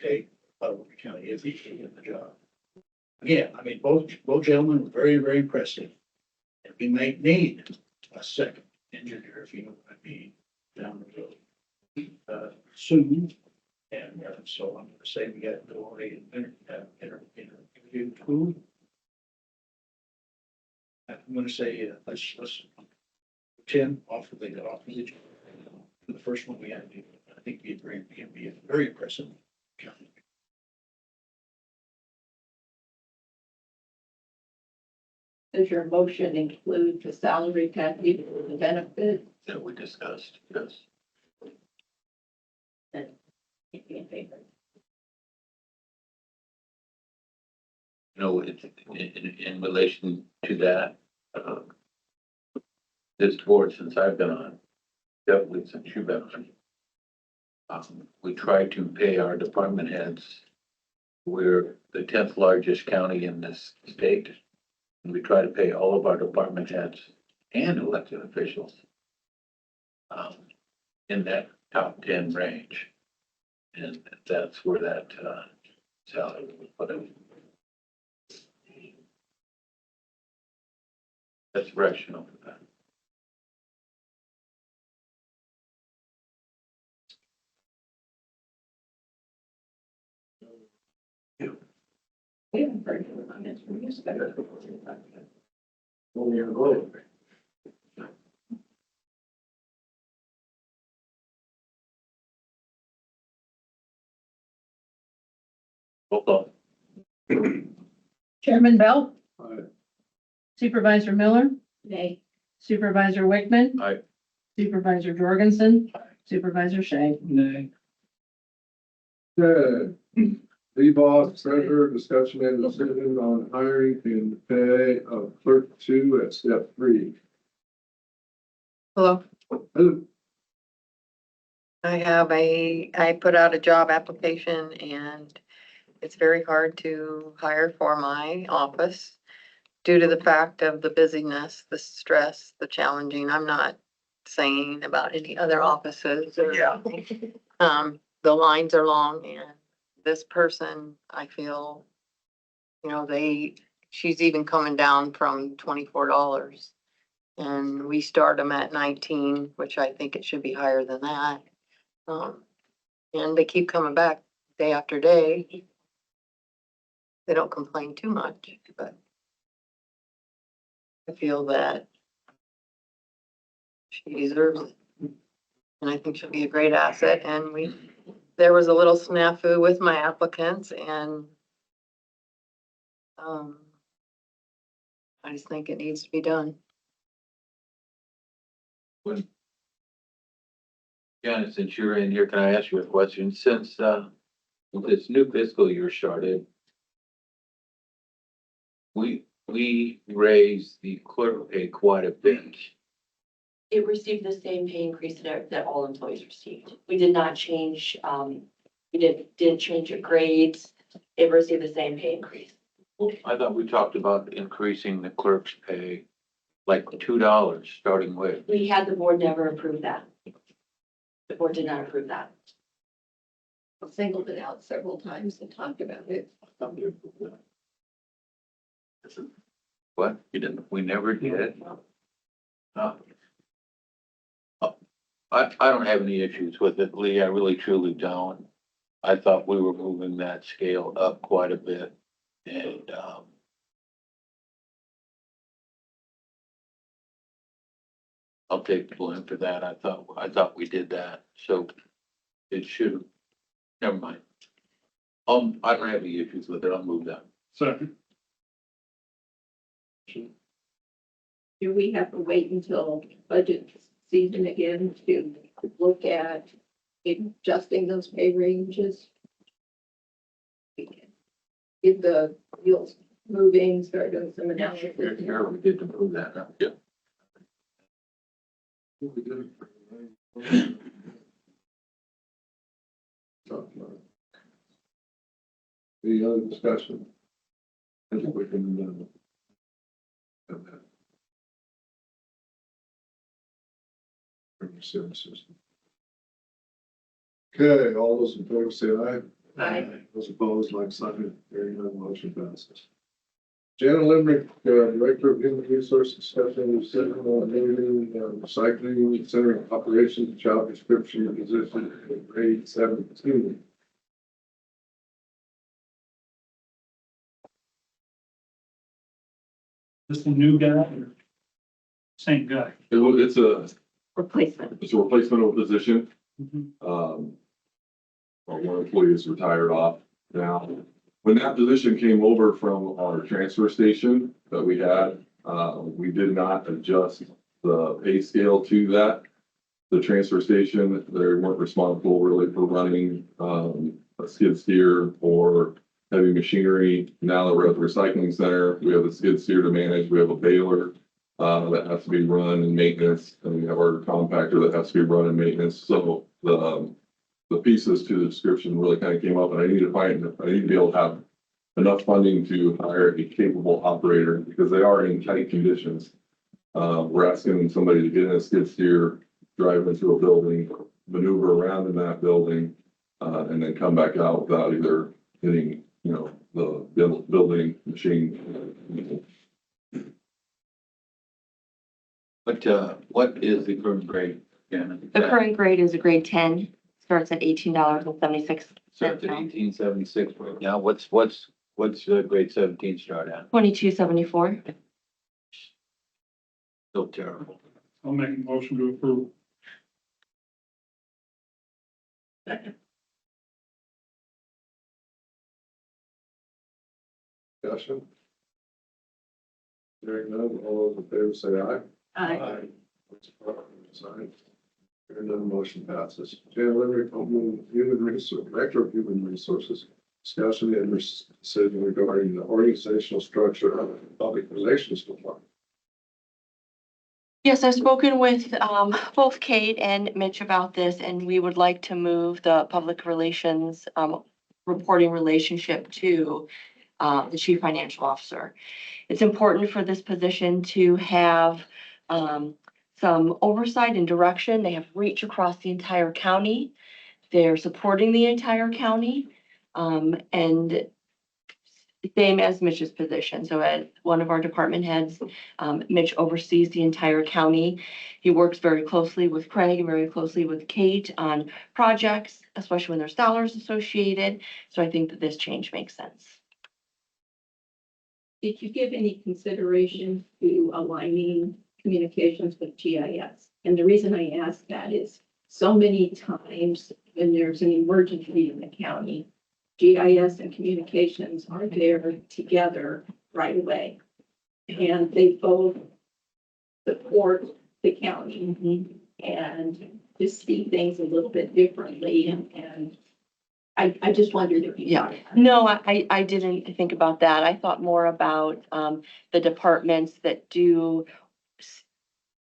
take Butterworth County if he could get the job. Again, I mean, both gentlemen were very impressive. And we may need a second engineer, if you know what I mean, down the road, soon. And so I'm gonna say we got to go already interview two. I'm gonna say, let's 10 offer the job. The first one we had to do, I think he'd be a very impressive county. Does your motion include the salary package, the benefit? That we discussed, yes. Then you'd be in favor. No, it's in relation to that, this board, since I've been on, definitely since you've been on, we try to pay our department heads. We're the 10th largest county in this state. And we try to pay all of our department heads and elected officials in that top 10 range. And that's where that salary was put in. That's rational for that. We haven't heard any comments from you, so better. Only a vote. Roll call. Chairman Belt, Aye. Supervisor Miller, Nay. Supervisor Wickman. Aye. Supervisor Jorgensen, Supervisor Shea. Nay. Okay. The boss treasurer discussion and decision on hiring and pay of clerk 2 at step 3. Hello, I put out a job application and it's very hard to hire for my office due to the fact of the busyness, the stress, the challenging. I'm not saying about any other offices or. Yeah. The lines are long and this person, I feel, she's even coming down from $24. And we start them at 19, which I think it should be higher than that. And they keep coming back day after day. they don't complain too much, but I feel that she deserves it. And I think she'll be a great asset, and there was a little snafu with my applicants, and I just think it needs to be done. Janet, since you're in here, can I ask you a question? Since, this new fiscal year started, we raised the clerk pay quite a bit. It received the same pay increase that all employees received. We did not change, we didn't change your grades. It received the same pay increase. I thought we talked about increasing the clerk's pay like $2 starting with. We had the board never approve that. The board did not approve that. Singled it out several times and talked about it. What? You didn't, we never did. I don't have any issues with it, Lee. I really truly don't. I thought we were moving that scale up quite a bit and, I'll take the blame for that. I thought we did that, so it should, never mind. I don't have any issues with it. I'll move that. Second. Do we have to wait until budget season again to look at adjusting those pay ranges? Get the wheels moving, start doing some analysis. Here, we did to move that up. Yeah. Any other discussion? I think we can, have that. Services. Okay, all those in favor say aye. Aye. Those opposed, like sign. Hearing none, motion passes. Janet Limerick, Director of Human Resources, discussion, setting on meeting, recycling center operations, job description, position, grade 17. This the new guy or same guy? It's a Replacement. replacement of a position. Mhm. One employee is retired off now. When that position came over from our transfer station that we had, we did not adjust the pay scale to that. The transfer station, they weren't responsible really for running, a skid steer or heavy machinery. Now that we're at the recycling center, we have a skid steer to manage. We have a baler that has to be run and maintenance, and we have our compactor that has to be run and maintenance. So the pieces to the description really kind of came up, and I need to be able to have enough funding to hire a capable operator because they are in tight conditions. We're asking somebody to get in a skid steer, drive into a building, maneuver around in that building, and then come back out without either hitting, the building machine. What is the current grade? Janet? The current grade is a grade 10, starts at $18.76. Starts at 1876 right now. What's grade 17 start at? 22.74. Still terrible. I'll make a motion to approve. Discussion. Hearing none, all those in favor say aye. Aye. Sign. Hearing none, motion passes. Janet Limerick, Director of Human Resources, discussion and decision regarding the organizational structure of the public relations department. Yes, I've spoken with both Kate and Mitch about this, and we would like to move the public relations reporting relationship to the chief financial officer. It's important for this position to have some oversight and direction. They have reach across the entire county. They're supporting the entire county, and same as Mitch's position. So as one of our department heads, Mitch oversees the entire county. He works very closely with Craig and very closely with Kate on projects, especially when there's dollars associated. So I think that this change makes sense. did you give any consideration to aligning communications with GIS? And the reason I ask that is so many times when there's an emergency in the county, GIS and communications are there together right away. And they both support the county and just see things a little bit differently. And I just wondered if you. Yeah. No, I didn't think about that. I thought more about, the departments that do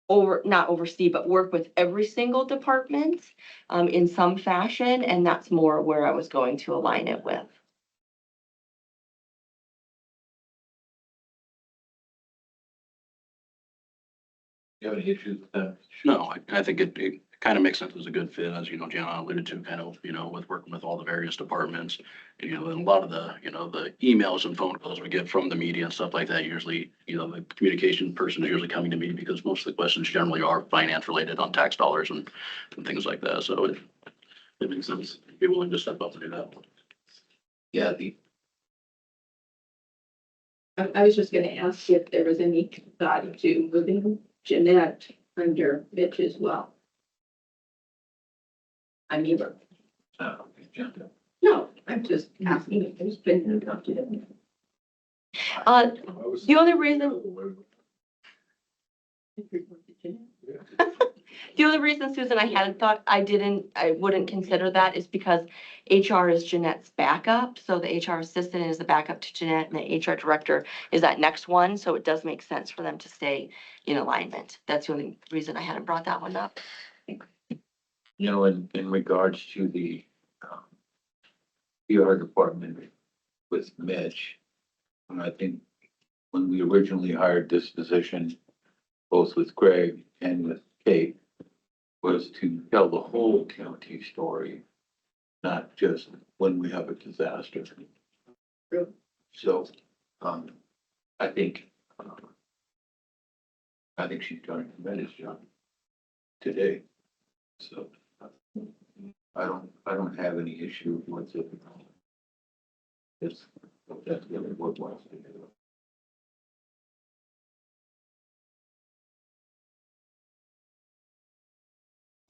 not oversee, but work with every single department, in some fashion, and that's more where I was going to align it with. You have any issues with that? No, I think it kind of makes sense as a good fit, as you know, Jana alluded to, kind of, with working with all the various departments. And a lot of the, the emails and phone calls we get from the media and stuff like that, usually, the communication person is usually coming to me because most of the questions generally are finance related on tax dollars and things like that. So it makes sense. Be willing to step up and do that. Yeah, I was just gonna ask if there was any thought to moving Jeanette under Mitch as well. I mean, no, I'm just asking if there's been an adopted. The only reason, the only reason, Susan, I hadn't thought, I wouldn't consider that is because HR is Jeanette's backup. So the HR assistant is the backup to Jeanette and the HR director is that next one. So it does make sense for them to stay in alignment. That's the only reason I hadn't brought that one up. in regards to the PR department with Mitch, and I think when we originally hired this position, both with Greg and with Kate, was to tell the whole county story, not just when we have a disaster. True. So, I think, she's done a tremendous job today. So, I don't have any issue with it. It's, that's really what wants to do.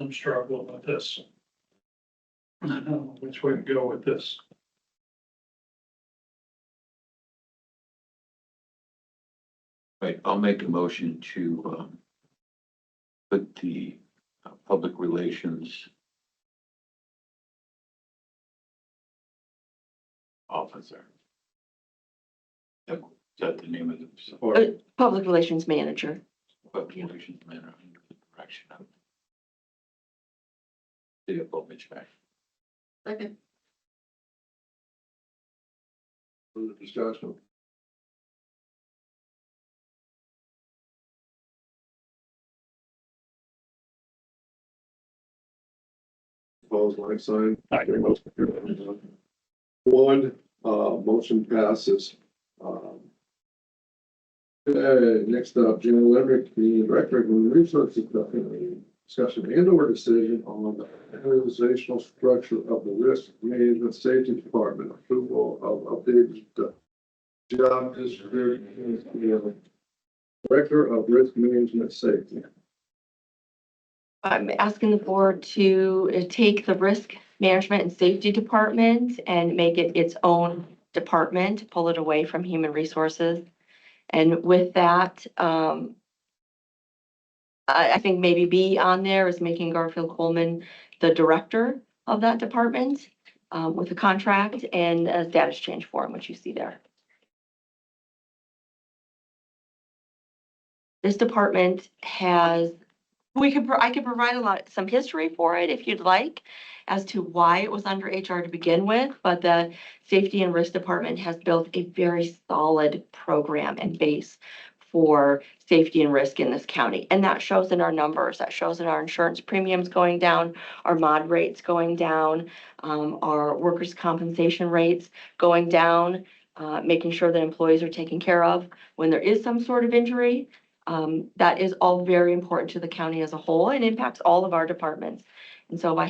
I'm struggling with this. I don't know which way to go with this. Right, I'll make a motion to, put the public relations officer. Is that the name of the Public relations manager. public relations manager under the direction of CFO Mitch Beck? Second. Further discussion? Opposed, like sign. One, motion passes. Okay, next up, Jan Lemrick, the Director of Human Resources, discussion and or decision on the organizational structure of the Risk Management Safety Department, approval of updated job description. Director of Risk Management Safety. I'm asking the board to take the risk management and safety department and make it its own department, pull it away from human resources. And with that, I think maybe B on there is making Garfield Coleman the director of that department, with a contract and a status change form, which you see there. This department has, I could provide some history for it if you'd like, as to why it was under HR to begin with, but the Safety and Risk Department has built a very solid program and base for safety and risk in this county. And that shows in our numbers, that shows in our insurance premiums going down, our mod rates going down, our workers' compensation rates going down, making sure that employees are taken care of when there is some sort of injury. That is all very important to the county as a whole and impacts all of our departments. And so by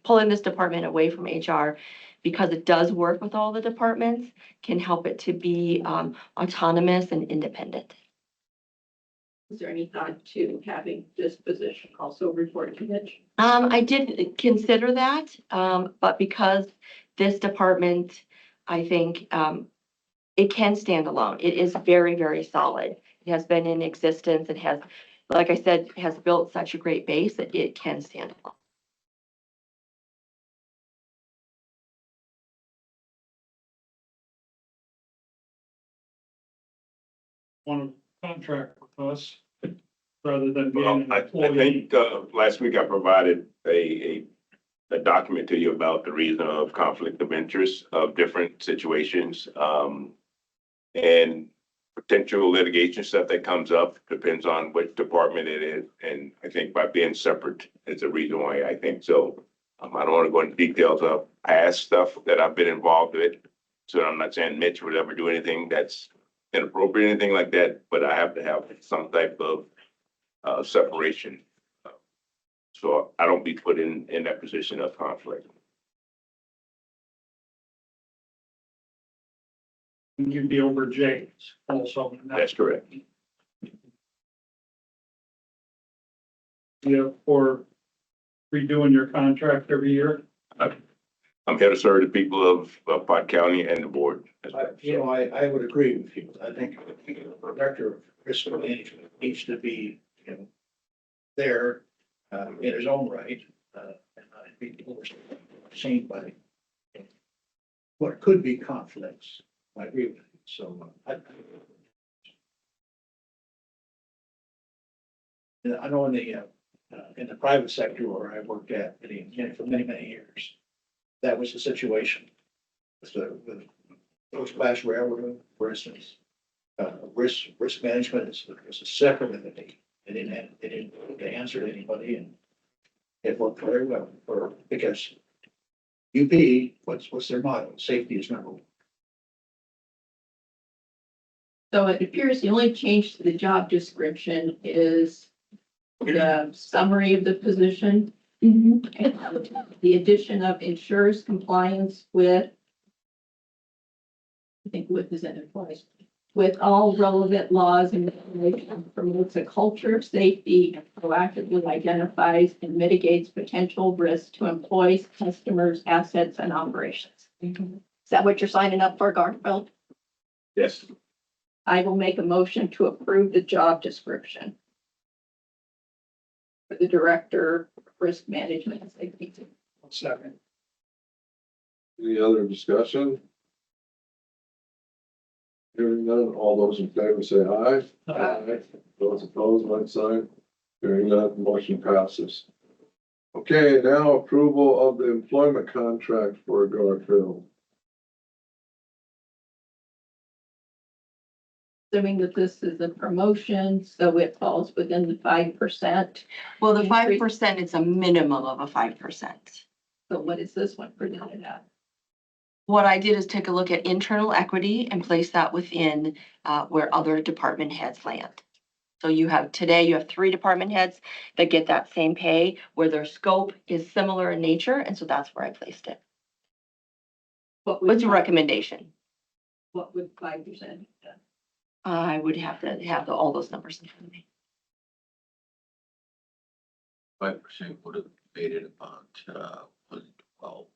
pulling this department away from HR, because it does work with all the departments, can help it to be autonomous and independent. Is there any thought to having this position also report to Mitch? I did consider that, but because this department, I think, it can stand alone. It is very, very solid. It has been in existence. It has, like I said, has built such a great base that it can stand alone. Want to contract with us rather than being Well, an I employee. think, last week I provided a document to you about the reason of conflict of interest of different situations. And potential litigation stuff that comes up depends on which department it is. And I think by being separate is the reason why I think so. I don't want to go into details of past stuff that I've been involved with. So I'm not saying Mitch would ever do anything that's inappropriate, anything like that, but I have to have some type of separation. So I don't be put in that position of conflict. And you'd be over James also. That's correct. Yeah, for redoing your contract every year. I'm here to serve the people of Pot County and the board. I would agree with you. I think the director of risk management needs to be, there, in his own right, and not be seen by what could be conflicts. I agree with you. So, I know in the private sector where I worked at for many, many years, that was the situation. With first-class railroad, for instance, risk management was a separate entity. They didn't answer to anybody, and it worked very well because UP, what's their motto? Safety is number one. So it appears the only change to the job description is the summary of the position. And the addition of ensures compliance with, I think with is that implies, with all relevant laws and regulations, promotes a culture of safety and proactively identifies and mitigates potential risks to employees, customers, assets, and operations. Is that what you're signing up for, Garfield? Yes. I will make a motion to approve the job description for the Director of Risk Management and Safety. Second. Any other discussion? Hearing none, all those in favor say aye. Aye. Those opposed, like sign. Hearing none, motion passes. Okay, now approval of the employment contract for Garfield. Assuming that this is a promotion, so it falls within the 5%. Well, the 5%, it's a minimum of a 5%. So what is this one presented at? What I did is take a look at internal equity and place that within where other department heads land. So you have 3 department heads that get that same pay where their scope is similar in nature. And so that's where I placed it. What's your recommendation? What would 5% be? I would have to have all those numbers in front of me. 5% would have made it about, 12.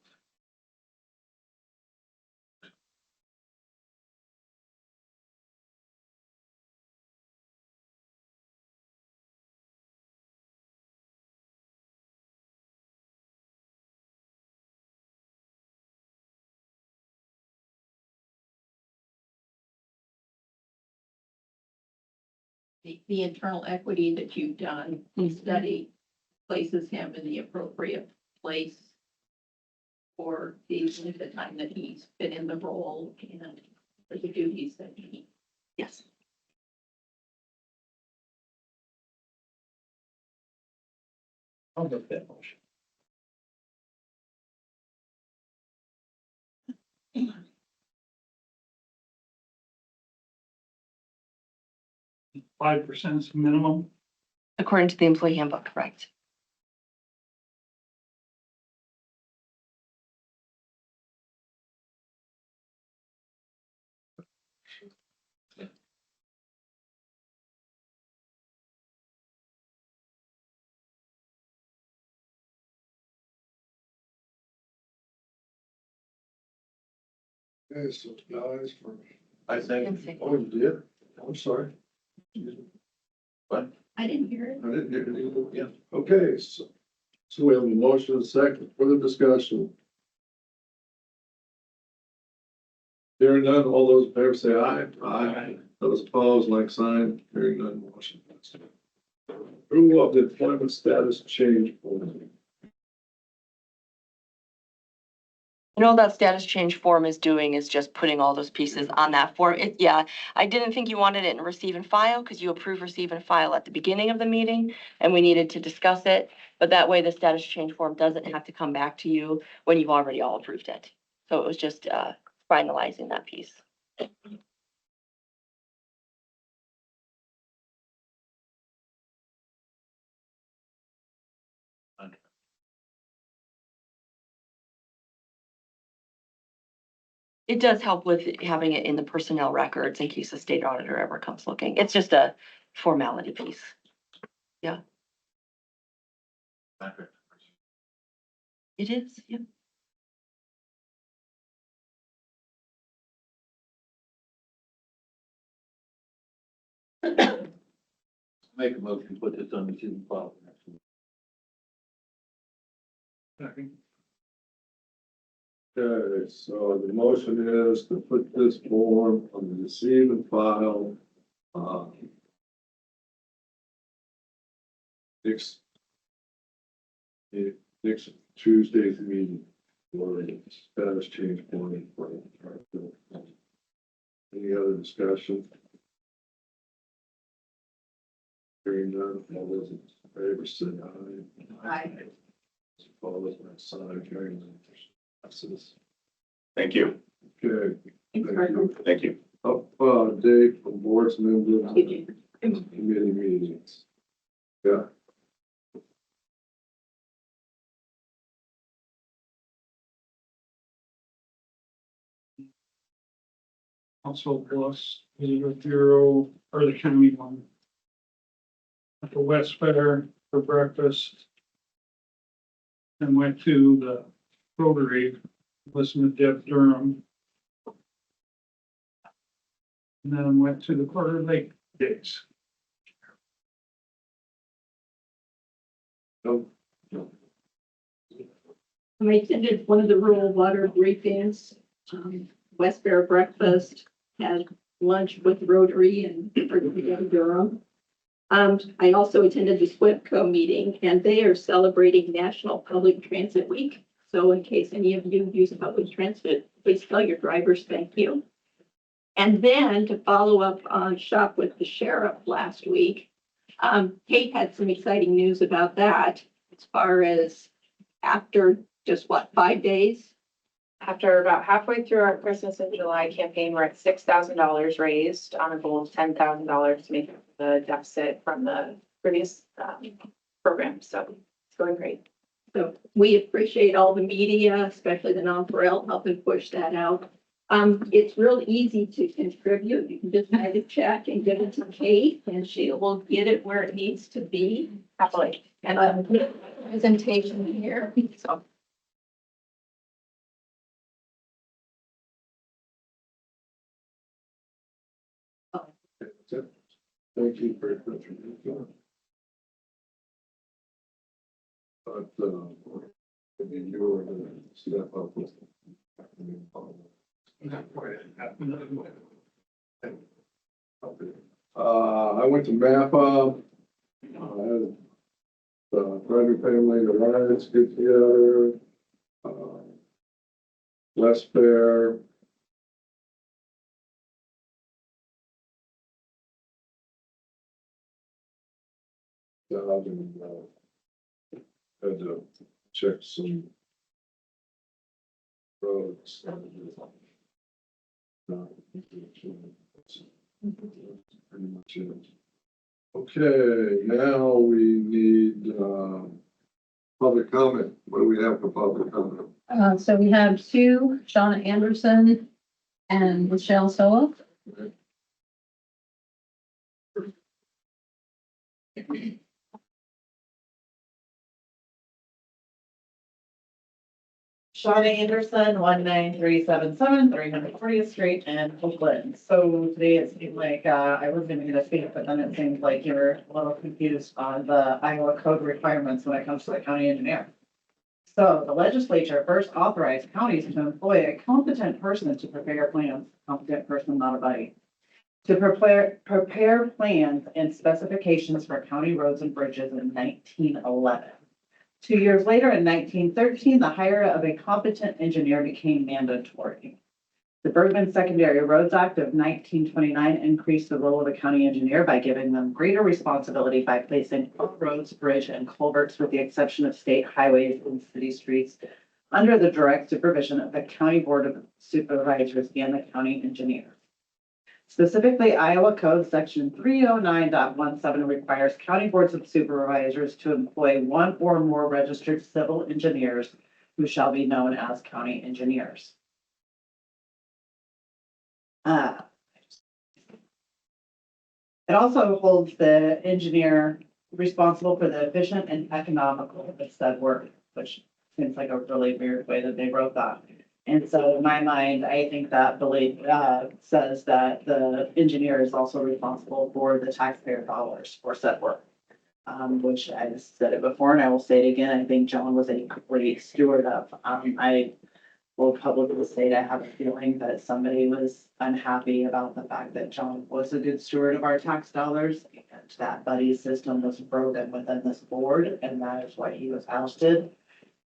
The internal equity that you've done, the study places him in the appropriate place for the time that he's been in the role and for the duties that he. Yes. I'll make that motion. 5% is minimum. According to the employee handbook, correct? Okay, so guys, for, I think, oh, you did? I'm sorry. I didn't hear it. I didn't hear it. Yeah. Okay, so we have a motion and a second for the discussion. Hearing none, all those in favor say aye. Aye. Those opposed, like sign, hearing none, motion passed. Approval of the employment status change form. And all that status change form is doing is just putting all those pieces on that form. Yeah, I didn't think you wanted it in receive and file because you approved receive and file at the beginning of the meeting and we needed to discuss it. But that way the status change form doesn't have to come back to you when you've already all approved it. So it was just finalizing that piece. It does help with having it in the personnel records in case the state auditor ever comes looking. It's just a formality piece. It is, yeah. make a motion to put this on the student file. Okay, so the motion is to put this form on the receive and file. Next, next Tuesday's meeting, or status change form. Any other discussion? Hearing none, all those in favor say aye. Aye. Opposed, like sign, hearing none. Passes. Thank you. Okay, Thanks, thank Martha. you. Thank you. Up, date for boards members, committee meetings. Yeah. Also plus the bureau or the county one. At the West Fair for breakfast. And went to the Rotary, listened to Deb Durham. And then went to the Quarter Lake Days. No, I attended one of the rural water briefings, West Bear breakfast, had lunch with Rotary and Durham. I also attended the SWIPCO meeting and they are celebrating National Public Transit Week. So in case any of you use public transit, please tell your drivers thank you. And then to follow up on Shop with the Sheriff last week, Kate had some exciting news about that as far as after just 5 days? After about halfway through our Christmas in July campaign, we're at $6,000 raised on a goal of $10,000 to make up the deficit from the previous program. So it's going great. So we appreciate all the media, especially the non-parental, helping push that out. It's real easy to contribute. You can just write a check and give it to Kate and she will get it where it needs to be. Happily. And I'm put a presentation here, so. that's it. Thank you very much. But, I mean, you were gonna step up with. I went to Mappa. I had Frederick Family Alliance get together. West Fair. Job and, had to check some roads. Pretty much it. Okay, now we need, public comment. What do we have for public comment? So we have two, Shauna Anderson and Michelle Solo. Shauna Anderson, 19377 340th Street in Oakland. So today it seemed like, I was gonna get a speak, but then it seems like you're a little confused on the Iowa code requirements when it comes to the county engineer. So the legislature first authorized counties to employ a competent person to prepare plans, competent person, not a buddy, to prepare plans and specifications for county roads and bridges in 1911. 2 years later, in 1913, the hire of a competent engineer became mandatory. The Bergman Secondary Roads Act of 1929 increased the role of the county engineer by giving them greater responsibility by placing all roads, bridge, and culverts, with the exception of state highways and city streets, under the direct supervision of the County Board of Supervisors and the county engineer. Specifically, Iowa Code Section 309.17 requires county boards of supervisors to employ one or more registered civil engineers who shall be known as county engineers. It also holds the engineer responsible for the efficient and economical of said work, which seems like a really weird way that they wrote that. And so in my mind, I think that belief says that the engineer is also responsible for the taxpayer dollars for said work. Which I said it before and I will say it again. I think John was a great steward of. I will publicly state I have a feeling that somebody was unhappy about the fact that John was a good steward of our tax dollars, and that buddy system was broken within this board, and that is why he was ousted.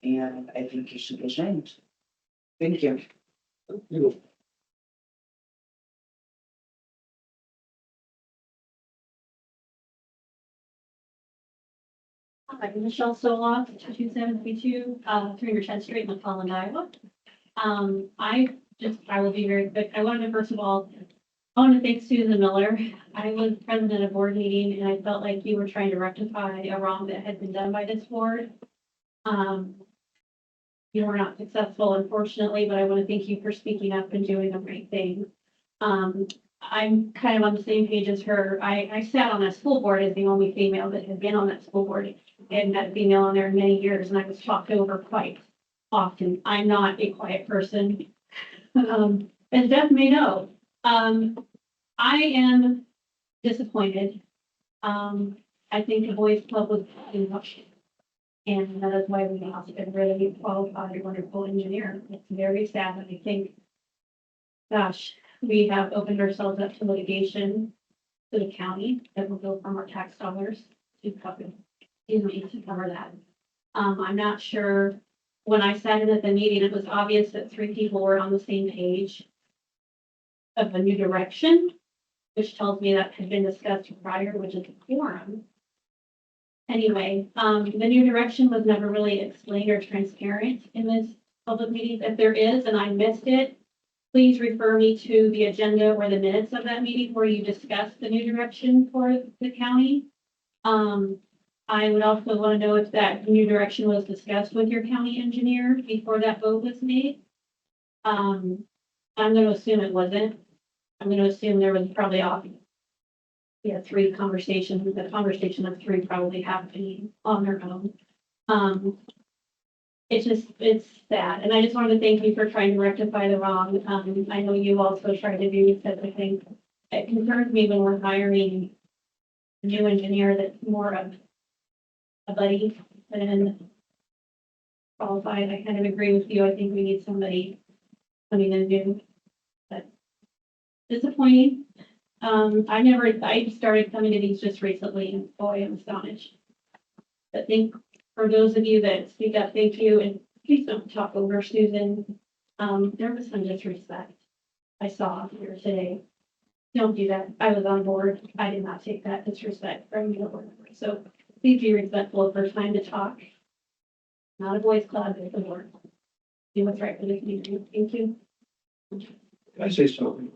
And I think he should be ashamed. Thank you. Hi, Michelle Soloff, 22732, 310th Street, McClellan, Iowa. I will be very quick. I wanted to, first of all, I want to thank Susan Miller. I was president of a board meeting and I felt like you were trying to rectify a wrong that had been done by this board. You were not successful, unfortunately, but I want to thank you for speaking up and doing the right thing. I'm kind of on the same page as her. I sat on that school board as the only female that had been on that school board, and had female on there many years, and I was talked over quite often. I'm not a quiet person. As Beth may know, I am disappointed. I think the boys club was much, and that is why we lost a really qualified, wonderful engineer. It's very sad, and I think, gosh, we have opened ourselves up to litigation to the county that will go from our tax dollars to cover that. I'm not sure. When I sat in at the meeting, it was obvious that three people were on the same page of a new direction, which tells me that had been discussed prior, which is a quorum. Anyway, the new direction was never really explained or transparent in this public meeting. If there is, and I missed it, please refer me to the agenda or the minutes of that meeting where you discussed the new direction for the county. I would also want to know if that new direction was discussed with your county engineer before that vote was made. I'm going to assume it wasn't. I'm going to assume there was probably we had three conversations. The conversation of three probably happening on their own. It's sad. And I just wanted to thank you for trying to rectify the wrong. I know you also tried to do because I think it concerns me when we're hiring a new engineer that's more of a buddy than qualified. I kind of agree with you. I think we need somebody coming in new, but disappointing. I started coming to these just recently, and boy, I'm astonished. But for those of you that speak up, thank you, and please don't talk over Susan. There was some disrespect I saw here today. Don't do that. I was on board. I did not take that disrespect from you. So please be respectful of her time to talk. Not a boys club, it's a board. Do what's right for the community. Thank you. Can I say something?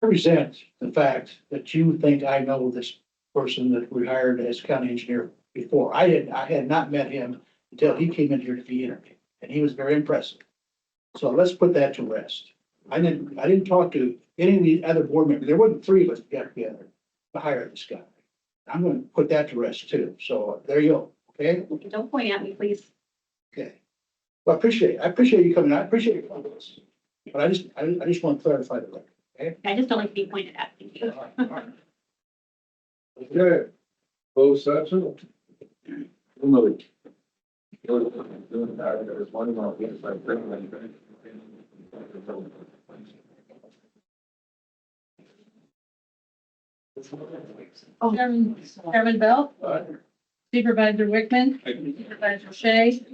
resent the fact that you think I know this person that we hired as county engineer before. I had not met him until he came in here to be interviewed, and he was very impressive. So let's put that to rest. I didn't talk to any of the other board members. There wasn't three of us got together to hire this guy. I'm gonna put that to rest too. So there you go, okay? Don't point at me, please. Okay. Well, I appreciate you coming. I appreciate your comments. But I just want to clarify the record, okay? I just don't like to be pointed at. Thank you. Okay, closed session. Chairman Bell, Supervisor Wickman, Supervisor Shea,